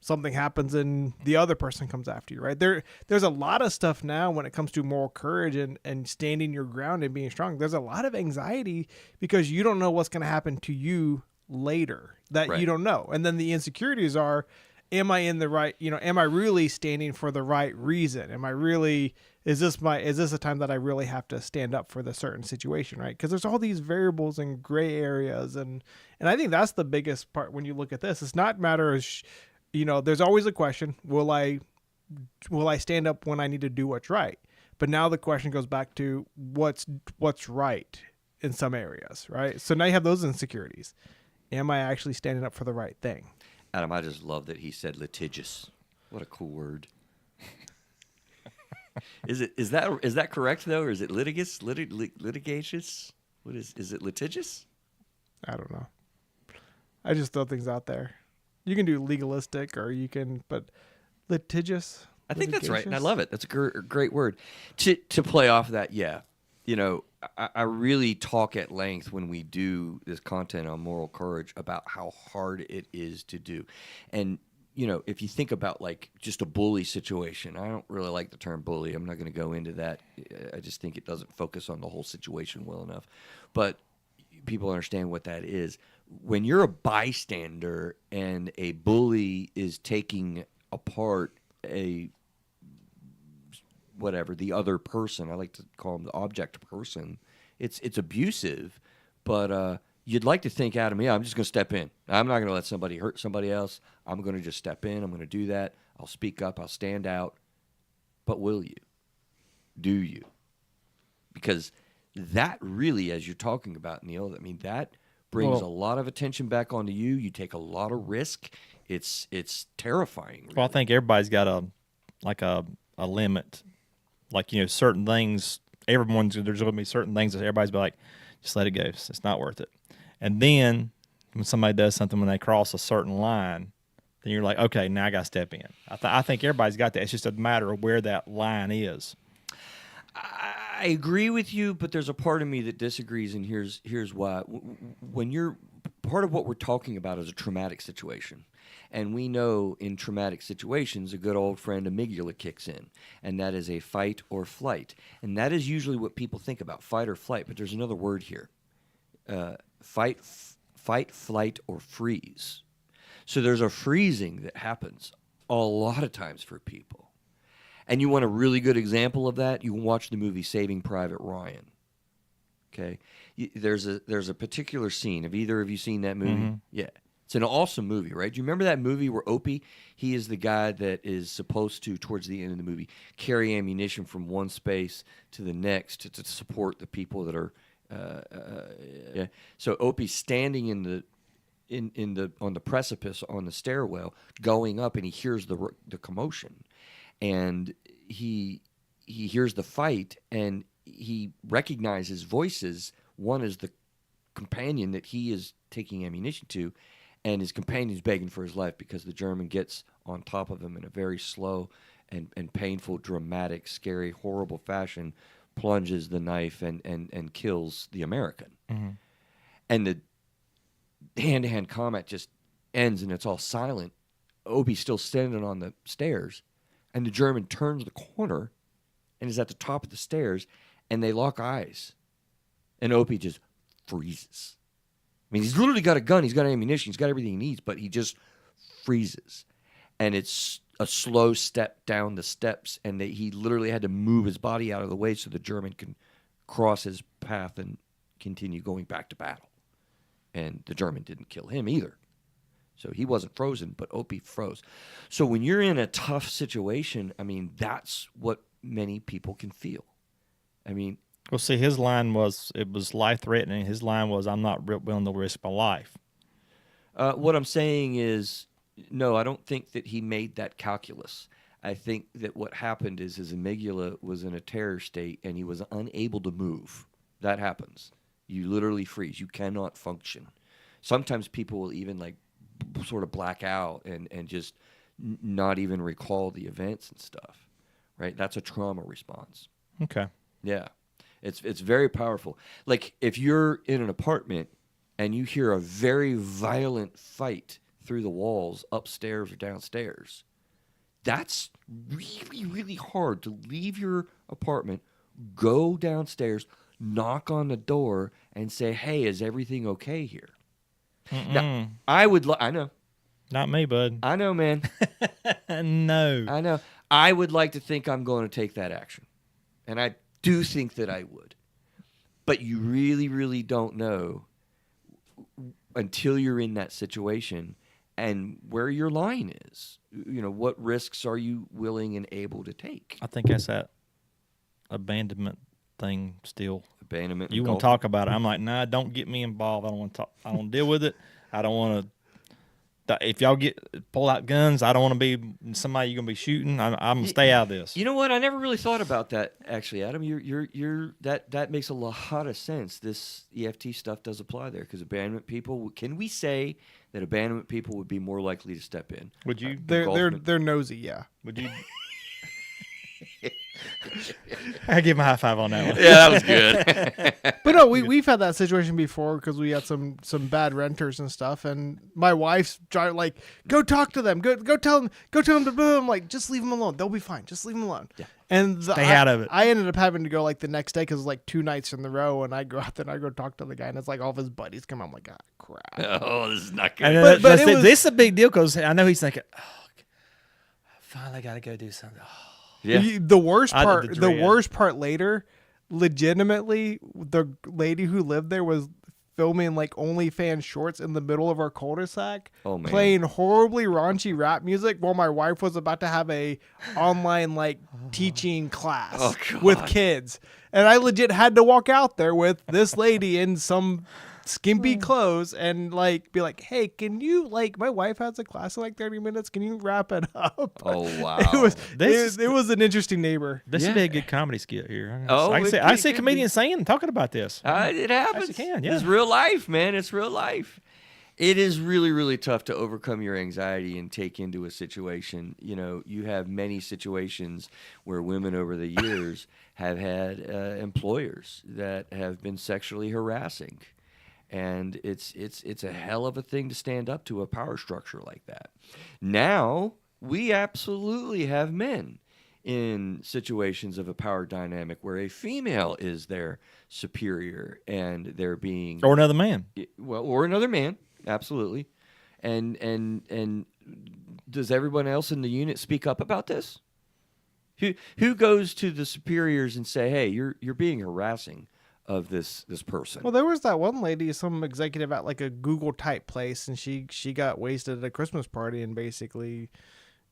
something happens and the other person comes after you, right? There's a lot of stuff now when it comes to moral courage and standing your ground and being strong. There's a lot of anxiety because you don't know what's going to happen to you later that Right. you don't know. And then the insecurities are, am I in the right, am I really standing for the right reason? Is this a time that I really have to stand up for the certain situation, right? Because there's all these variables and gray areas. And I think that's the biggest part when you look at this. It's not matter as, there's always a question, will I stand up when I need to do what's right? But now the question goes back to what's right in some areas, right? So now you have those insecurities. Am I actually standing up for the right thing? Adam, I just love that he said litigious. What a cool word. Is that correct though, or is it litigious? Litigious? What is it litigious? I don't know. I just throw things out there. You can do legalistic, but litigious. I think that's right, and I love it. That's a great word. To play off of that, yeah. I really talk at length when we do this content on moral courage about how hard it is to do. And, if you think about like just a bully situation, I don't really like the term bully. I'm not going to go into that. I just think it doesn't focus on the whole situation well enough. But people understand what that is. When you're a bystander and a bully is taking apart the other person, I like to call them the object person, it's abusive, but you'd like to think, Adam, I'm just going to step in. I'm not going to let somebody hurt somebody else. I'm going to just step in. I'm going to do that. I'll speak up. I'll stand out. But will you? Do you? Because that really, as you're talking about, Neil, I mean, that brings a lot of attention back onto you. You take a lot of risk. It's terrifying. Really. Well, I think everybody's got a limit. Like, certain things, there's going to be certain things that everybody's be like, just let it go. It's not worth it. And then when somebody does something, when they cross a certain line, then you're like, okay, now I got to step in. I think everybody's got that. It's just a matter of where that line is. I agree with you, but there's a part of me that disagrees, and here's why. When you're part of what we're talking about is a traumatic situation, and we know in traumatic situations a good old friend amygdala kicks in, and that is a fight or flight, and that is usually what people think about, fight or flight. But there's another word here, fight, flight, or freeze. So there's a freezing that happens a lot of times for people. And you want a really good example of that? You can watch the movie Saving Private Ryan. Okay, there's a particular scene. Have either of you seen that movie? Mm-hmm. Yeah, it's an awesome movie, right? Do you remember that movie where Opie? He is the guy that is supposed to, towards the end of the movie, carry ammunition from one space to the next to support the people that are. Yeah. So Opie's standing on the precipice on the stairwell, going up, and he hears the commotion. And he hears the fight, and he recognizes voices. One is the companion that he is taking ammunition to, and his companion's begging for his life because the German gets on top of him in a very slow and painful, dramatic, scary, horrible fashion, plunges the knife and kills the American. Mm-hmm. And the hand-to-hand combat just ends, and it's all silent. Opie's still standing on the stairs. And the German turns the corner and is at the top of the stairs, and they lock eyes. And Opie just freezes. I mean, he's literally got a gun, he's got ammunition, he's got everything he needs, but he just freezes. And it's a slow step down the steps, and he literally had to move his body out of the way so the German can cross his path and continue going back to battle. And the German didn't kill him either. So he wasn't frozen, but Opie froze. So when you're in a tough situation, I mean, that's what many people can feel. I mean... Well, see, his line was life-threatening. His line was, I'm not willing to risk my life. What I'm saying is, no, I don't think that he made that calculus. I think that what happened is his amygdala was in a terror state, and he was unable to move. That happens. You literally freeze. You cannot function. Sometimes people will even, sort of black out and just not even recall the events and stuff, right? That's a trauma response. Okay. Yeah. It's very powerful. Like if you're in an apartment and you hear a very violent fight through the walls upstairs or downstairs, that's really, really hard to leave your apartment, go downstairs, knock on the door and say, hey, is everything okay here? Now, I know. Not me, bud. I know, man. No. I know. I would like to think I'm going to take that action. And I do think that I would. But you really, really don't know until you're in that situation and where your line is. What risks are you willing and able to take? I think that's that abandonment thing still. Abandonment. You want to talk about it. I'm like, nah, don't get me involved. I don't want to talk. I don't deal with it. I don't want to. If y'all pull out guns, I don't want to be somebody you're gonna be shooting. I'm gonna stay out of this. You know what? I never really thought about that. Actually, Adam, you're that makes a lot of sense. This EFT stuff does apply there because abandonment people. Can we say that abandonment people would be more likely to step in? Would you? They're nosy. Yeah. Would you? I give him a high five on that one. Yeah, that was good. But no, we've had that situation before because we had some bad renters and stuff, and my wife's like, go talk to them, go tell them, to boom. I'm like, just leave them alone, they'll be fine, just leave them alone. Yeah. And stay out of it. I ended up having to go the next day because it was 2 nights in the row, and I go out there and I go talk to the guy, and it's all of his buddies come out. I'm like, ah, crap. Oh, this is not good. And this is a big deal because I know he's thinking, oh, I finally got to go do something. Oh. Yeah. The worst part later, legitimately, the lady who lived there was filming like OnlyFans shorts in the middle of our cul-de-sac, Oh, man. playing horribly raunchy rap music while my wife was about to have a online like teaching class Oh, with God. kids. And I legit had to walk out there with this lady in some skimpy clothes and like be like, hey, can you, like, my wife has a class in like 30 minutes, can you wrap it up? Oh, wow. It was an interesting neighbor. This Yeah. would be a good comedy skit here. Oh, I see could comedians talking about this. It happens. Yes, you can, yeah. It's real life, man. It's real life. It is really, really tough to overcome your anxiety and take into a situation. You know, you have many situations where women over the years have had employers that have been sexually harassing. And it's a hell of a thing to stand up to a power structure like that. Now, we absolutely have men in situations of a power dynamic where a female is their superior and they're being Or another man. or another man, absolutely. And does everyone else in the unit speak up about this? Who goes to the superiors and say, "Hey, you're being harassing of this person"? Well, there was that one lady, some executive at like a Google type place, and she got wasted at a Christmas party and basically,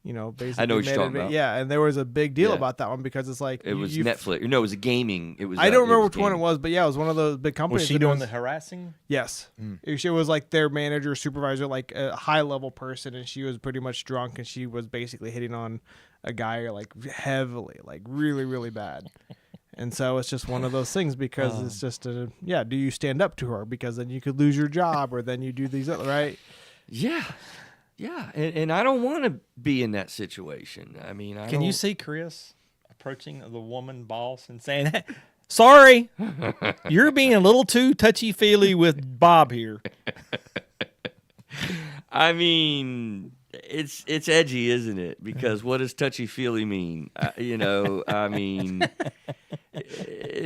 basically I know what you're made talking about. Yeah, and there was a big deal Yeah. about that one because it's like It was Netflix. No, it was a gaming. It was. I don't remember was which one it gaming. was, but yeah, it was one of those big companies. Was she that doing was- the harassing? Yes, she was like their manager, supervisor, like a high level person, and she was pretty much drunk, and she was basically hitting on a guy like heavily, like really, really bad. And so it's just one of those things because it's just do you stand up to her? Because then you could lose your job, or then you do these other, right? Yeah, and I don't want to be in that situation. I mean, Can you see Chris approaching the woman boss and saying, hey, sorry, you're being a little too touchy-feely with Bob here. I mean, it's edgy, isn't it? Because what does touchy-feely mean? I mean,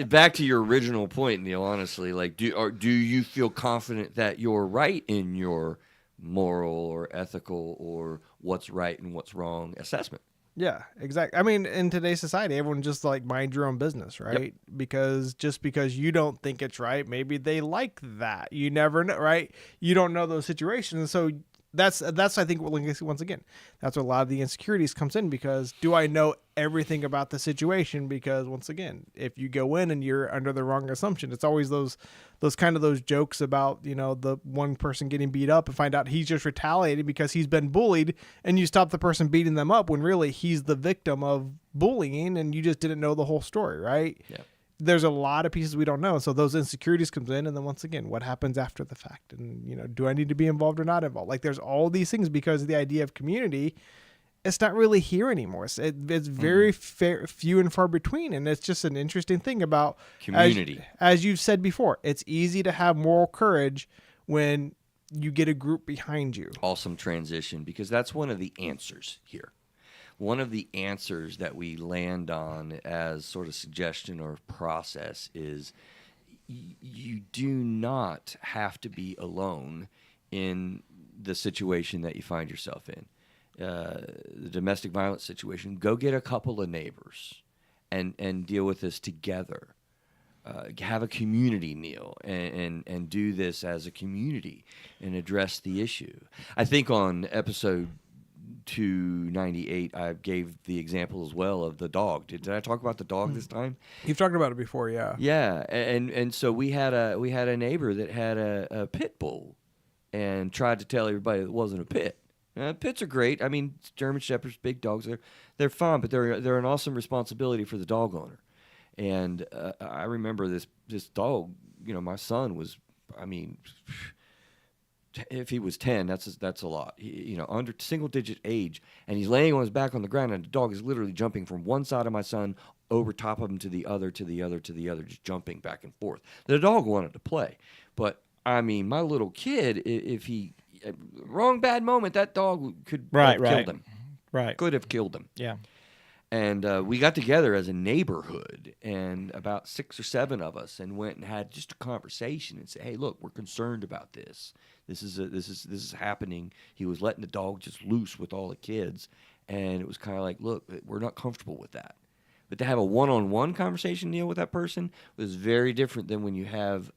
back to your original point, Neil. Honestly, like, do you feel confident that you're right in your moral or ethical or what's right and what's wrong assessment? Yeah, exactly. I mean, in today's society, everyone just like mind your own business, right? Because just because you don't think it's right, maybe they like that. You never know, right? You don't know those situations. And so that's I think once again, that's where a lot of the insecurities comes in, because do I know everything about the situation? Because once again, if you go in and you're under the wrong assumption, it's always those jokes about, the one person getting beat up and find out he's just retaliating because he's been bullied, and you stop the person beating them up when really he's the victim of bullying and you just didn't know the whole story, right? Yeah. There's a lot of pieces we don't know. So those insecurities comes in, and then once again, what happens after the fact? And, do I need to be involved or not involved? Like, there's all these things because of the idea of community. It's not really here anymore. It's very few and far between. And it's just an interesting thing about Community. As you've said before, it's easy to have moral courage when you get a group behind you. Awesome transition, because that's one of the answers here. One of the answers that we land on as sort of suggestion or process is you do not have to be alone in the situation that you find yourself in. The domestic violence situation, go get a couple of neighbors and deal with this together. Have a community meal and do this as a community and address the issue. I think on episode 298, I gave the example as well of the dog. Did I talk about the dog this time? You've talked about it before, yeah. Yeah, and so we had a neighbor that had a pit bull, and tried to tell everybody it wasn't a pit. Pits are great. I mean, German Shepherds, big dogs, they're fun, but they're an awesome responsibility for the dog owner. And I remember this dog. My son was, I mean, if he was 10, that's a lot. Under single digit age, and he's laying on his back on the ground, and the dog is literally jumping from one side of my son over top of him to the other, to the other, to the other, just jumping back and forth. The dog wanted to play, but I mean, my little kid, if he wrong bad moment, that dog could have killed him. Right. Could have killed him. Yeah. And we got together as a neighborhood, and about 6 or 7 of us, and went and had just a conversation and said, "Hey, look, we're concerned about this. This is happening." He was letting the dog just loose with all the kids, and it was kind of like, "Look, we're not comfortable with that." But to have a one-on-one conversation, Neil, with that person was very different than when you have,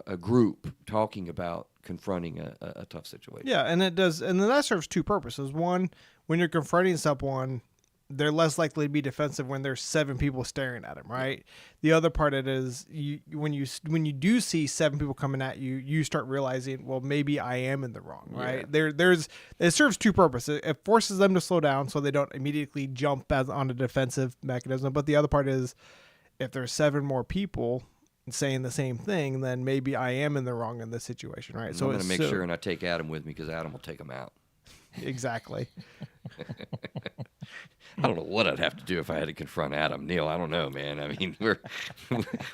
a group talking about confronting a tough situation. Yeah, and it does, and then that serves two purposes. One, when you're confronting someone, they're less likely to be defensive when there's 7 people staring at them, right? The other part of it is when you do see 7 people coming at you, you start realizing, well, maybe I am in the wrong, right? It serves two purposes. It forces them to slow down so they don't immediately jump on a defensive mechanism. But the other part is, if there's 7 more people saying the same thing, then maybe I am in the wrong in this situation, right? So I'm going to make sure and I take Adam with me because Adam will take him out. Exactly. I don't know what I'd have to do if I had to confront Adam. Neil, I don't know, man. I mean,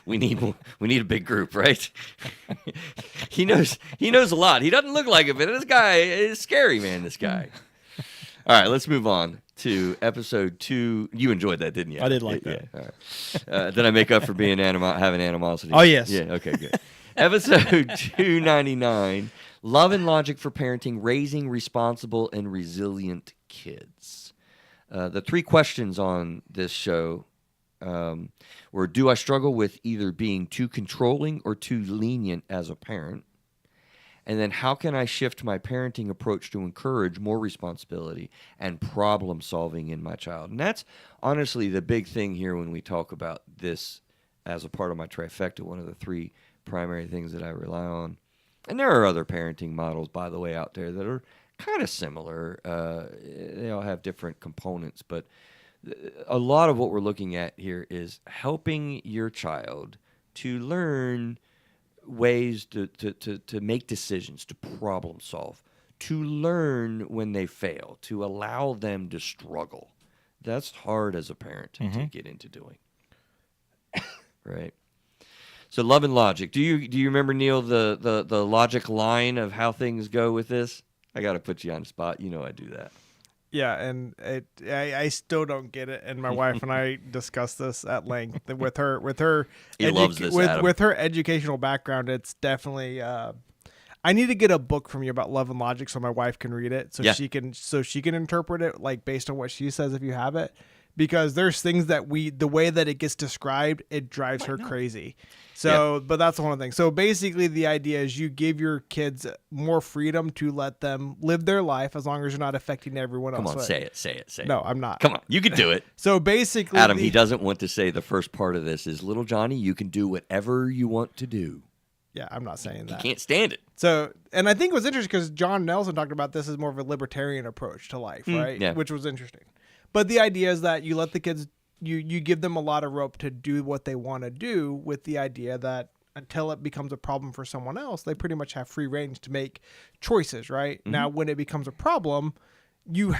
we need a big group, right? He knows a lot. He doesn't look like it, but this guy is scary, man. This guy. All right, let's move on to episode 2. You enjoyed that, didn't you? I did like that. Yeah. All right. Did I make up for being having animosity? Oh, yes. Yeah. Okay. Good. Episode 299: Love and Logic for Parenting: Raising Responsible and Resilient Kids. The 3 questions on this show were: do I struggle with either being too controlling or too lenient as a parent? And then how can I shift my parenting approach to encourage more responsibility and problem solving in my child? And that's honestly the big thing here when we talk about this as a part of my trifecta, one of the 3 primary things that I rely on. And there are other parenting models, by the way, out there that are kind of similar. They all have different components, but a lot of what we're looking at here is helping your child to learn ways to make decisions, to problem solve, to learn when they fail, to allow them to struggle. That's hard as a parent to get into doing. Right? So love and logic. Do you remember, Neil, the logic line of how things go with this? I got to put you on the spot. You know I do that. Yeah, and I still don't get it. And my wife and I discussed this at length with her. He loves this, Adam. With her educational background. It's definitely. I need to get a book from you about love and logic so my wife can read it, so she can interpret it like based on what she says if you have it. Because there's things that the way that it gets described, it drives her crazy. So, but that's one thing. So basically the idea is you give your kids more freedom to let them live their life as long as you're not affecting everyone else. Come on, say it. No, I'm not. Come on, you can do it. So basically, Adam, he doesn't want to say the first part of this is, little Johnny, you can do whatever you want to do. Yeah, I'm not saying that. He can't stand it. So, and I think it was interesting because John Nelson talked about this as more of a libertarian approach to life, right? Yeah. Which was interesting. But the idea is that you let the kids, you give them a lot of rope to do what they want to do, with the idea that until it becomes a problem for someone else, they pretty much have free range to make choices, right? Mm-hmm. Now, when it becomes a problem, you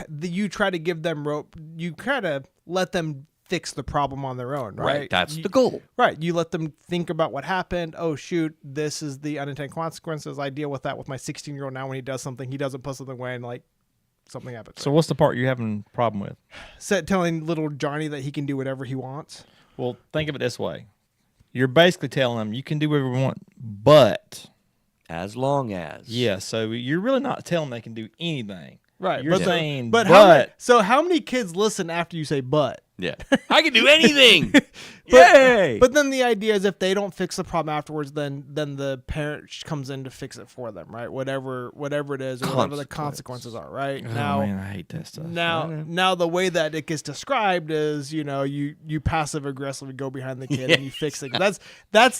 try to give them rope. You kind of let them fix the problem on their own, right? That's the goal. Right. You let them think about what happened. Oh, shoot, this is the unintended consequences. I deal with that with my 16-year-old now. When he does something, he doesn't put something away and like something happens. So what's the part you're having a problem with? Telling little Johnny that he can do whatever he wants. Well, think of it this way. You're basically telling him you can do whatever you want, but... As long as. Yeah, so you're really not telling them they can do anything. Right. You're saying, but. How many kids listen after you say but? Yeah. I can do anything. Yay! But then the idea is if they don't fix the problem afterwards, then the parent comes in to fix it for them, right? Whatever it is, or whatever the consequences are, right? Oh, now, man, I hate that stuff. Now the way that it gets described is, you passive aggressively go behind the kid and you fix it. That's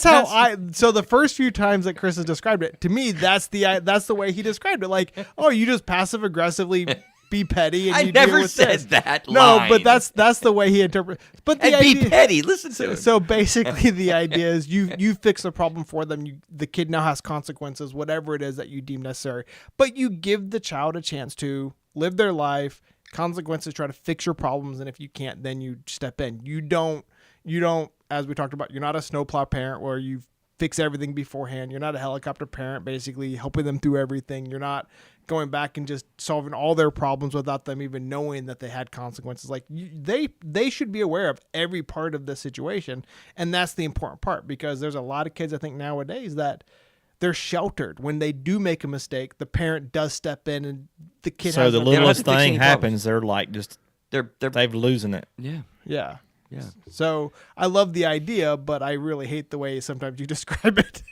how So the first few times that Chris has described it to me, that's the way he described it. Like, oh, you just passive aggressively be petty. And I you never deal with said this. that. No, line. but that's the way he interprets. But the and idea, be petty. Listen to him. So basically, the idea is you fix the problem for them. The kid now has consequences, whatever it is that you deem necessary. But you give the child a chance to live their life. Consequences. Try to fix your problems, and if you can't, then you step in. You don't. As we talked about, you're not a snowplow parent where you fix everything beforehand. You're not a helicopter parent, basically helping them through everything. You're not going back and just solving all their problems without them even knowing that they had consequences. Like they should be aware of every part of the situation. And that's the important part, because there's a lot of kids, I think nowadays, that they're sheltered. When they do make a mistake, the parent does step in and the kid so has the littlest thing happens, they're like they're losing it. Yeah. Yeah. Yeah. So I love the idea, but I really hate the way sometimes you describe it.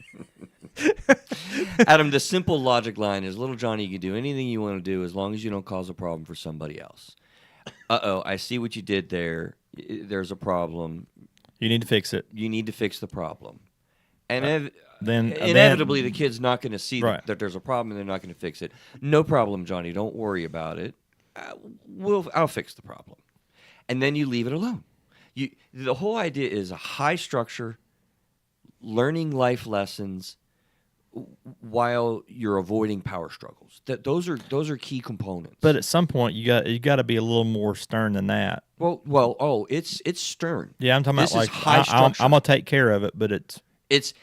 Adam, the simple logic line is, little Johnny, you can do anything you want to do as long as you don't cause a problem for somebody else. I see what you did there. There's a problem. You need to fix it. You need to fix the problem. And Then inevitably, the kid's not going to see Right. that there's a problem, and they're not going to fix it. No problem, Johnny. Don't worry about it. I'll fix the problem. And then you leave it alone. The whole idea is a high structure, learning life lessons while you're avoiding power struggles. Those are key components. But at some point, you got to be a little more stern than that. It's stern. Yeah, I'm talking This about is like high structure. I'm gonna take care of it, but It's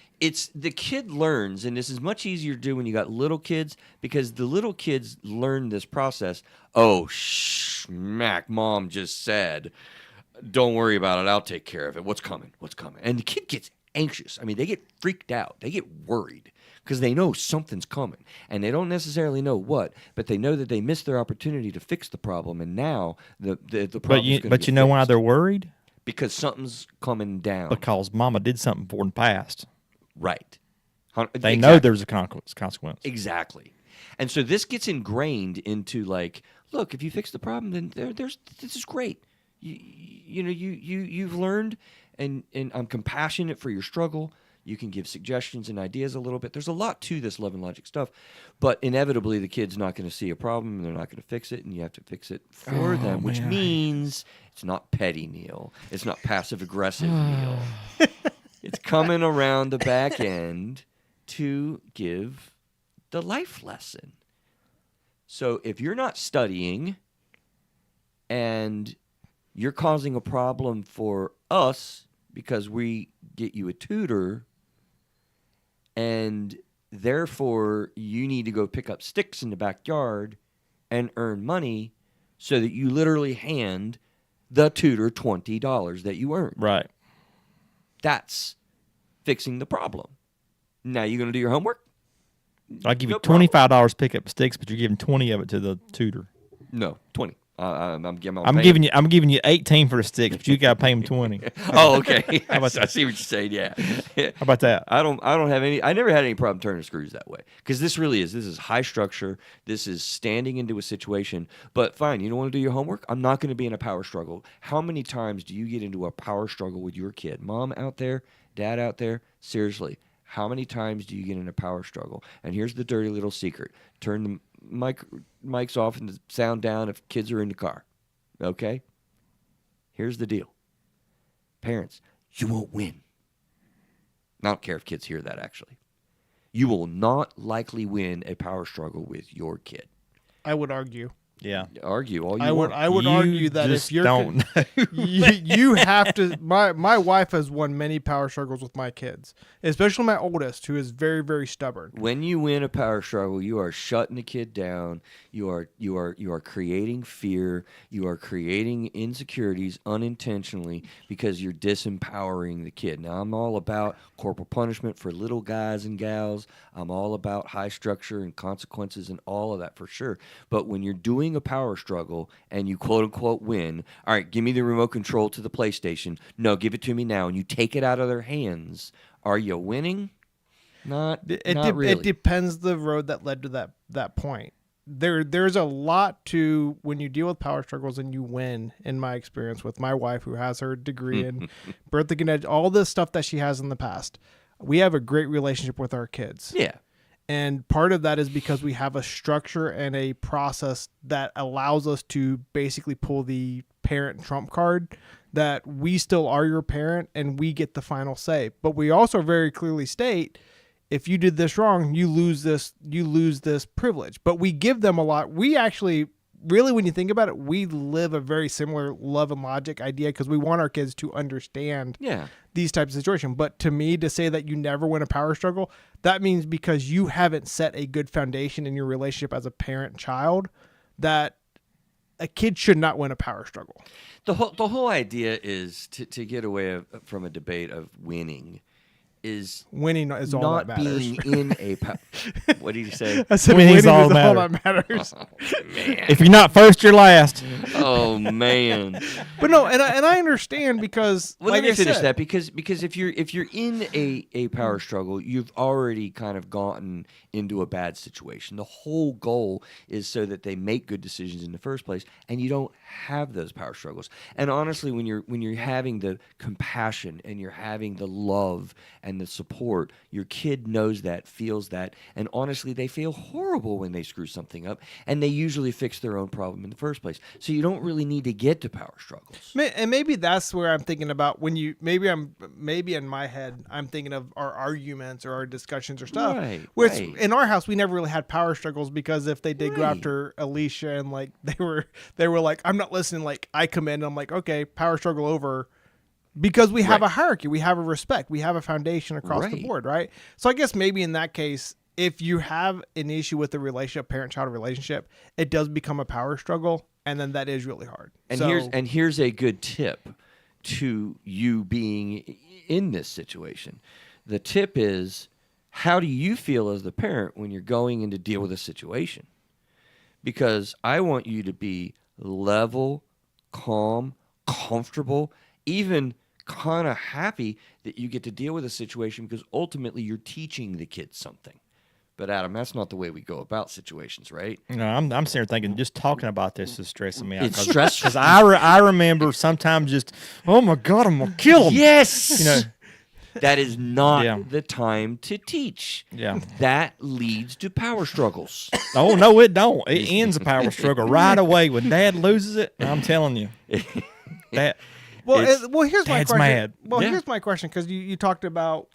the kid learns, and this is much easier to do when you got little kids, because the little kids learn this process. Oh, smack! Mom just said, "Don't worry about it. I'll take care of it. What's coming? What's coming?" And the kid gets anxious. I mean, they get freaked out. They get worried because they know something's coming, and they don't necessarily know what, but they know that they missed their opportunity to fix the problem, and now the problem. but you know why they're worried? Because something's coming down. Because Mama did something for in the past. Right. They know there's a consequence. Exactly. And so this gets ingrained into, like, look, if you fix the problem, then this is great. You've learned, and I'm compassionate for your struggle. You can give suggestions and ideas a little bit. There's a lot to this love and logic stuff, but inevitably the kid's not going to see a problem and they're not going to fix it, and you have to fix it for them, which means it's not petty, Neil. It's not passive aggressive, Neil. It's coming around the back end to give the life lesson. So if you're not studying and you're causing a problem for us because we get you a tutor, and therefore you need to go pick up sticks in the backyard and earn money so that you literally hand the tutor $20 that you earned. Right. That's fixing the problem. Now you going to do your homework? I give you No problem. $25 to pick up sticks, but you're giving 20 of it to the tutor. No, 20. I'm giving you 18 for the sticks, but you got to pay him 20. Oh, okay. How about I see what you're saying. Yeah. How about that? I don't have any. I never had any problem turning screws that way, because this is high structure. This is standing into a situation. But fine, you don't want to do your homework? I'm not going to be in a power struggle. How many times do you get into a power struggle with your kid? Mom out there, dad out there, seriously, how many times do you get in a power struggle? And here's the dirty little secret: turn the mics off and the sound down if kids are in the car. Okay? Here's the deal. Parents, you won't win. I don't care if kids hear that, actually. You will not likely win a power struggle with your kid. I would argue. Yeah. Argue all you want. I would You argue that just if you're don't know. you have to. My wife has won many power struggles with my kids, especially my oldest, who is very, very stubborn. When you win a power struggle, you are shutting the kid down. You are creating fear. You are creating insecurities unintentionally because you're disempowering the kid. Now, I'm all about corporal punishment for little guys and gals. I'm all about high structure and consequences and all of that for sure. But when you're doing a power struggle and you quote unquote win, all right, give me the remote control to the PlayStation. No, give it to me now, and you take it out of their hands. Are you winning? Not really. It depends the road that led to that point. There's a lot to when you deal with power struggles and you win. In my experience with my wife, who has her degree in birth and all this stuff that she has in the past, we have a great relationship with our kids. Yeah. And part of that is because we have a structure and a process that allows us to basically pull the parent trump card, that we still are your parent and we get the final say. But we also very clearly state, if you did this wrong, you lose this privilege. But we give them a lot. We actually, really, when you think about it, we live a very similar love and logic idea, because we want our kids to understand these types of situations. But to me, to say that you never win a power struggle, that means because you haven't set a good foundation in your relationship as a parent-child, that a kid should not win a power struggle. The whole idea is to get away from a debate of winning. is winning is all not that matters. being in a what did you say? I said Winning's winning all is all that that matters. Oh, man. If you're not first, you're last. Oh man. But no, and I understand because Well, like let me I finish said, that because if you're in a power struggle, you've already kind of gotten into a bad situation. The whole goal is so that they make good decisions in the first place, and you don't have those power struggles. And honestly, when you're having the compassion and you're having the love and the support, your kid knows that, feels that, and honestly, they feel horrible when they screw something up, and they usually fix their own problem in the first place. So you don't really need to get to power struggles. and maybe that's where I'm thinking about when you maybe in my head I'm thinking of our arguments or our discussions or stuff. Right, Which right. in our house we never really had power struggles because if they did go Right. after Alicia and like they were like I'm not listening, like I come in and I'm like okay, power struggle over. Because we have Right. a hierarchy, we have a respect, we have a foundation across the Right. board, right? So I guess maybe in that case, if you have an issue with the relationship, parent-child relationship, it does become a power struggle, and then that is really hard. And So, here's a good tip to you being in this situation. The tip is, how do you feel as the parent when you're going in to deal with a situation? Because I want you to be level, calm, comfortable, even kind of happy that you get to deal with a situation because ultimately you're teaching the kids something. But Adam, that's not the way we go about situations, right? No, I'm sitting here thinking just talking about this is stressing me out. It's stressful. Because I remember sometimes just, oh my God, I'm gonna kill him. Yes. You know. That is not Yeah. the time to teach. Yeah. That leads to power struggles. Oh no, it don't. It ends a power struggle right away when Dad loses it. I'm telling you, that well, It's- here's my Dad's question. mad. Well, Yeah. here's my question because you talked about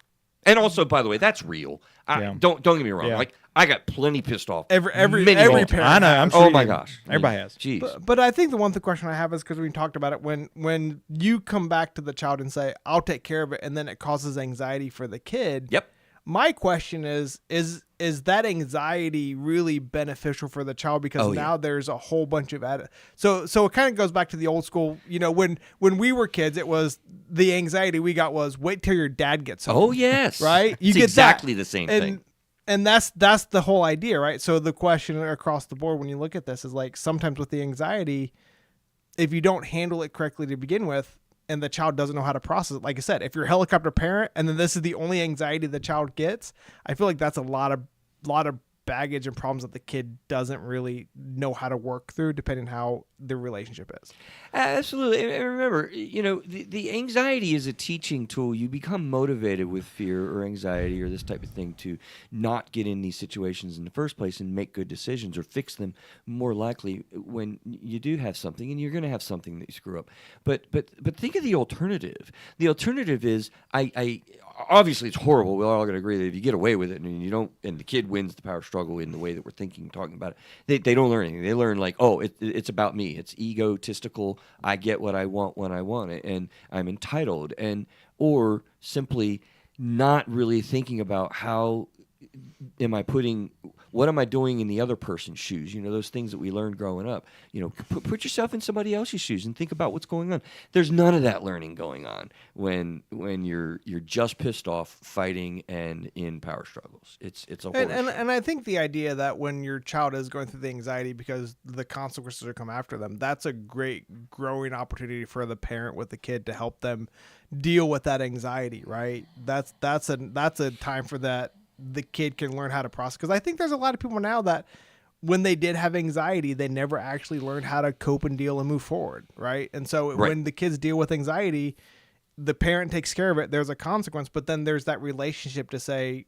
And also, by the way, that's real. Yeah. Don't get me wrong. Yeah. Like I got plenty pissed off. every many parent. times. I know. I'm Oh sure my you- gosh. everybody has. Jeez. But I think the one question I have is because we talked about it when you come back to the child and say I'll take care of it, and then it causes anxiety for the kid. Yep. My question is that anxiety really beneficial for the child because Oh, yeah. now there's a whole bunch of so it kind of goes back to the old school, when we were kids it was the anxiety we got was wait till your dad gets home. Oh yes. Right? You It's get exactly that. the same and, thing. And that's the whole idea, right? So the question across the board when you look at this is like sometimes with the anxiety, if you don't handle it correctly to begin with, and the child doesn't know how to process it, like I said, if you're a helicopter parent and then this is the only anxiety the child gets, I feel like that's a lot of baggage and problems that the kid doesn't really know how to work through, depending how the relationship is. Absolutely. And remember, the anxiety is a teaching tool. You become motivated with fear or anxiety or this type of thing to not get in these situations in the first place and make good decisions or fix them more likely when you do have something, and you're going to have something that you screw up. But think of the alternative. The alternative is I obviously it's horrible. We're all going to agree that if you get away with it and you don't, and the kid wins the power struggle in the way that we're thinking and talking about it, they don't learn anything. They learn like, oh, it's about me. It's egotistical. I get what I want when I want it, and I'm entitled, or simply not really thinking about what am I doing in the other person's shoes? Those things that we learned growing up. Put yourself in somebody else's shoes and think about what's going on. There's none of that learning going on when you're just pissed off, fighting, and in power struggles. It's a horror show. And I think the idea that when your child is going through the anxiety because the consequences are come after them, that's a great growing opportunity for the parent with the kid to help them deal with that anxiety, right? That's a time for that the kid can learn how to process, because I think there's a lot of people now that when they did have anxiety, they never actually learned how to cope and deal and move forward, right? And so when the kids deal with anxiety, the parent takes care of it, there's a consequence, but then there's that relationship to say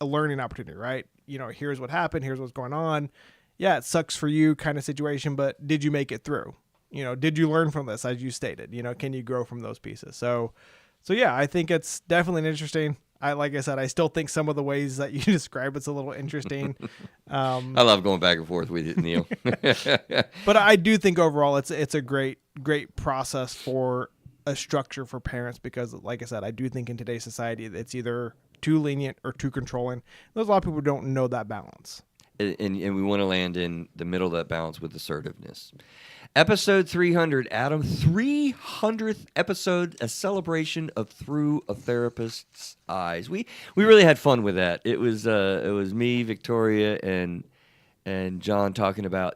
a learning opportunity, right? Here's what happened, here's what's going on. Yeah, it sucks for you kind of situation, but did you make it through? Did you learn from this, as you stated? Can you grow from those pieces? So yeah, I think it's definitely an interesting. Like I said, I still think some of the ways that you describe it's a little interesting. I love going back and forth with you, Neil. But I do think overall it's a great process for a structure for parents, because like I said, I do think in today's society it's either too lenient or too controlling. There's a lot of people who don't know that balance. and we want to land in the middle of that balance with assertiveness. Episode 300, Adam, 300th episode, a celebration of Through a Therapist's Eyes. We really had fun with that. It was me, Victoria, and John talking about,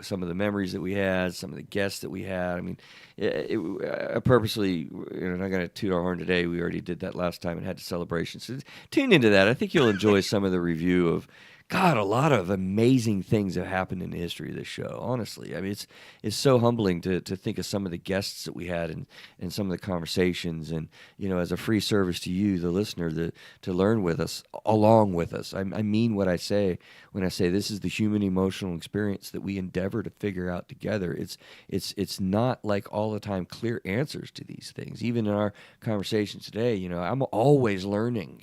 some of the memories that we had, some of the guests that we had. I mean, I purposely, not going to toot our horn today. We already did that last time and had the celebration. So tune into that. I think you'll enjoy some of the review of, God, a lot of amazing things have happened in the history of this show, honestly. I mean, it's so humbling to think of some of the guests that we had and some of the conversations and, as a free service to you, the listener, to learn with us, along with us. I mean what I say when I say this is the human emotional experience that we endeavor to figure out together. It's not like all the time clear answers to these things. Even in our conversations today, I'm always learning.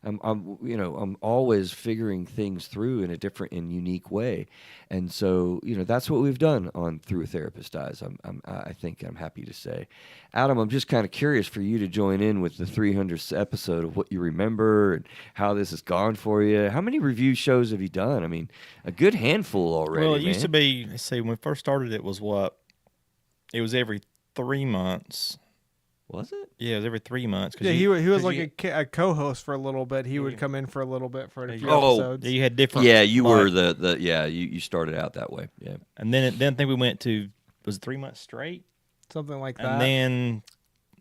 I'm always figuring things through in a different and unique way, and so that's what we've done on Through a Therapist's Eyes. I think I'm happy to say, Adam, I'm just kind of curious for you to join in with the 300th episode of what you remember and how this has gone for you. How many review shows have you done? I mean, a good handful already. Well, it used to be. Let's see, when we first started, it was every 3 months. Was it? Yeah, it was every 3 months. Yeah, he was like a co-host for a little bit. He would come in for a little bit for a few episodes. Yeah, you had different. Yeah, you were you started out that way. Yeah, and then I think we went to, was it 3 months straight, something like that, and then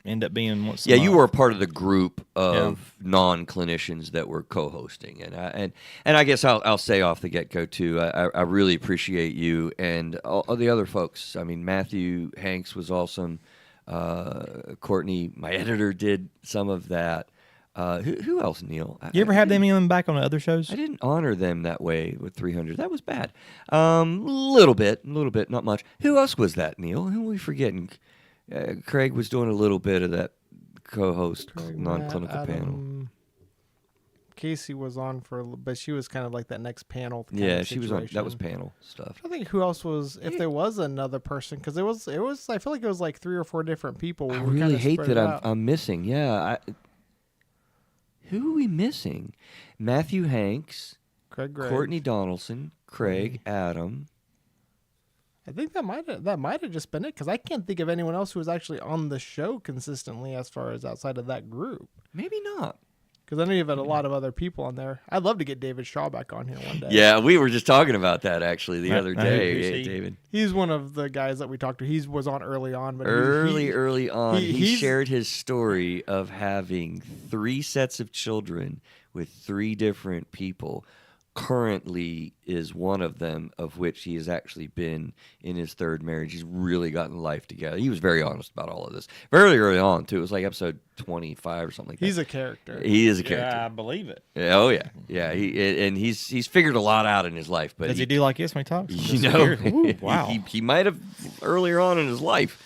ended up being once. Yeah, you were a part of the group of non-clinicians that were co-hosting, and I guess I'll say off the get-go too. I really appreciate you and all the other folks. I mean, Matthew Hanks was awesome. Courtney, my editor, did some of that. Who else, Neil? You ever have them even back on the other shows? I didn't honor them that way with 300. That was bad. Little bit, not much. Who else was that, Neil? Who are we forgetting? Craig was doing a little bit of that co-host non-clinical panel. Casey was on but she was kind of like that next panel. Yeah, she was on. That was panel stuff. I think who else was, if there was another person, because it was. I feel like it was like 3 or 4 different people. I really hate that I'm missing. Yeah, who are we missing? Matthew Hanks, Craig Gregg, Courtney Donaldson, Craig, Adam. I think that might have just been it, because I can't think of anyone else who was actually on the show consistently as far as outside of that group. Maybe not. Because I know you've had a lot of other people on there. I'd love to get David Shaw back on here one day. Yeah, we were just talking about that actually the other day. David, he's one of the guys that we talked to. He was on early on, but early on, he shared his story of having 3 sets of children with 3 different people. Currently is one of them, of which he has actually been in his 3rd marriage. He's really gotten life together. He was very honest about all of this very early on too. It was like episode 25 or something like that. He's a character. He is a character. Yeah, I believe it. Yeah, oh yeah. He's figured a lot out in his life. But does he do like this when he talks? Ooh, wow. He might have earlier on in his life.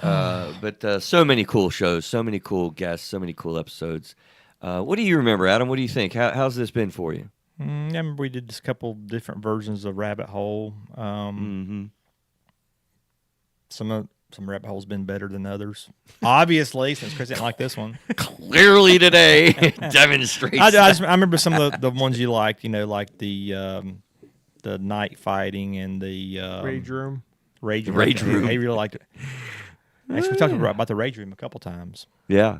But so many cool shows, so many cool guests, so many cool episodes. What do you remember, Adam? What do you think? How's this been for you? I remember we did just a couple different versions of Rabbit Hole. Some Rabbit Hole's been better than others. Obviously, since Chris didn't like this one. Clearly today demonstrates. I remember some of the ones you liked, like the night fighting and the Rage Room. Rage Room. He really liked it. Actually, we talked about the Rage Room a couple times. Yeah.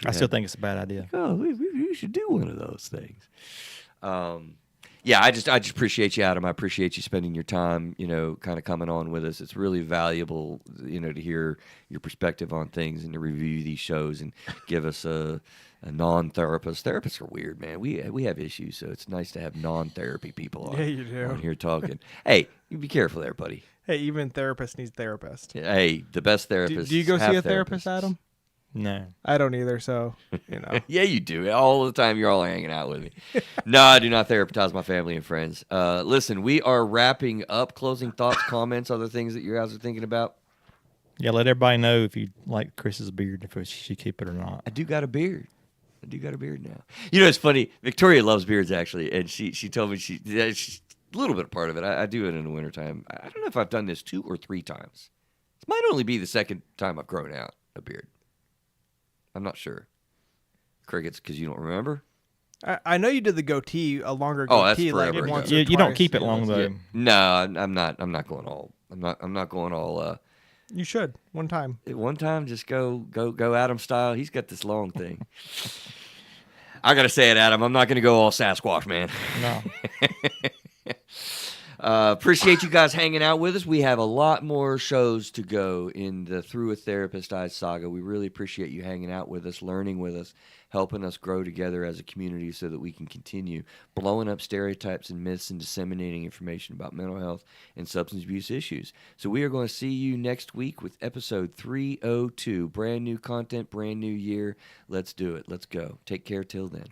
I still think it's a bad idea. Oh, we should do one of those things. I just appreciate you, Adam. I appreciate you spending your time, kind of coming on with us. It's really valuable, to hear your perspective on things and to review these shows and give us a non-therapist. Therapists are weird, man. We have issues, so it's nice to have non-therapy people on here talking. Hey, you be careful there, buddy. Hey, even therapist needs therapist. Hey, the best therapists. Do you go see a therapist, Adam? No. I don't either, so, Yeah, you do. All the time you're all hanging out with me. No, I do not therapize my family and friends. Listen, we are wrapping up. Closing thoughts, comments, other things that you guys are thinking about? Yeah, let everybody know if you like Chris's beard, if she should keep it or not. I do got a beard. Now. It's funny. Victoria loves beards, actually, and she told me she's a little bit a part of it. I do it in the wintertime. I don't know if I've done this 2 or 3 times. This might only be the 2nd time I've grown out a beard. I'm not sure. Crickets, because you don't remember? I know you did the goatee, a longer Oh, that's goatee. Like forever did ago. once or You don't twice, keep it yeah. long though. Yeah. No, I'm not. I'm not going all. I'm not going all. You should one time. At one time, just go Adam style. He's got this long thing. I gotta say it, Adam. I'm not gonna go all Sasquatch, man. No. Appreciate you guys hanging out with us. We have a lot more shows to go in the Through a Therapist Eyes saga. We really appreciate you hanging out with us, learning with us, helping us grow together as a community so that we can continue blowing up stereotypes and myths and disseminating information about mental health and substance abuse issues. So we are going to see you next week with episode 302. Brand new content, brand new year. Let's do it. Let's go. Take care till then.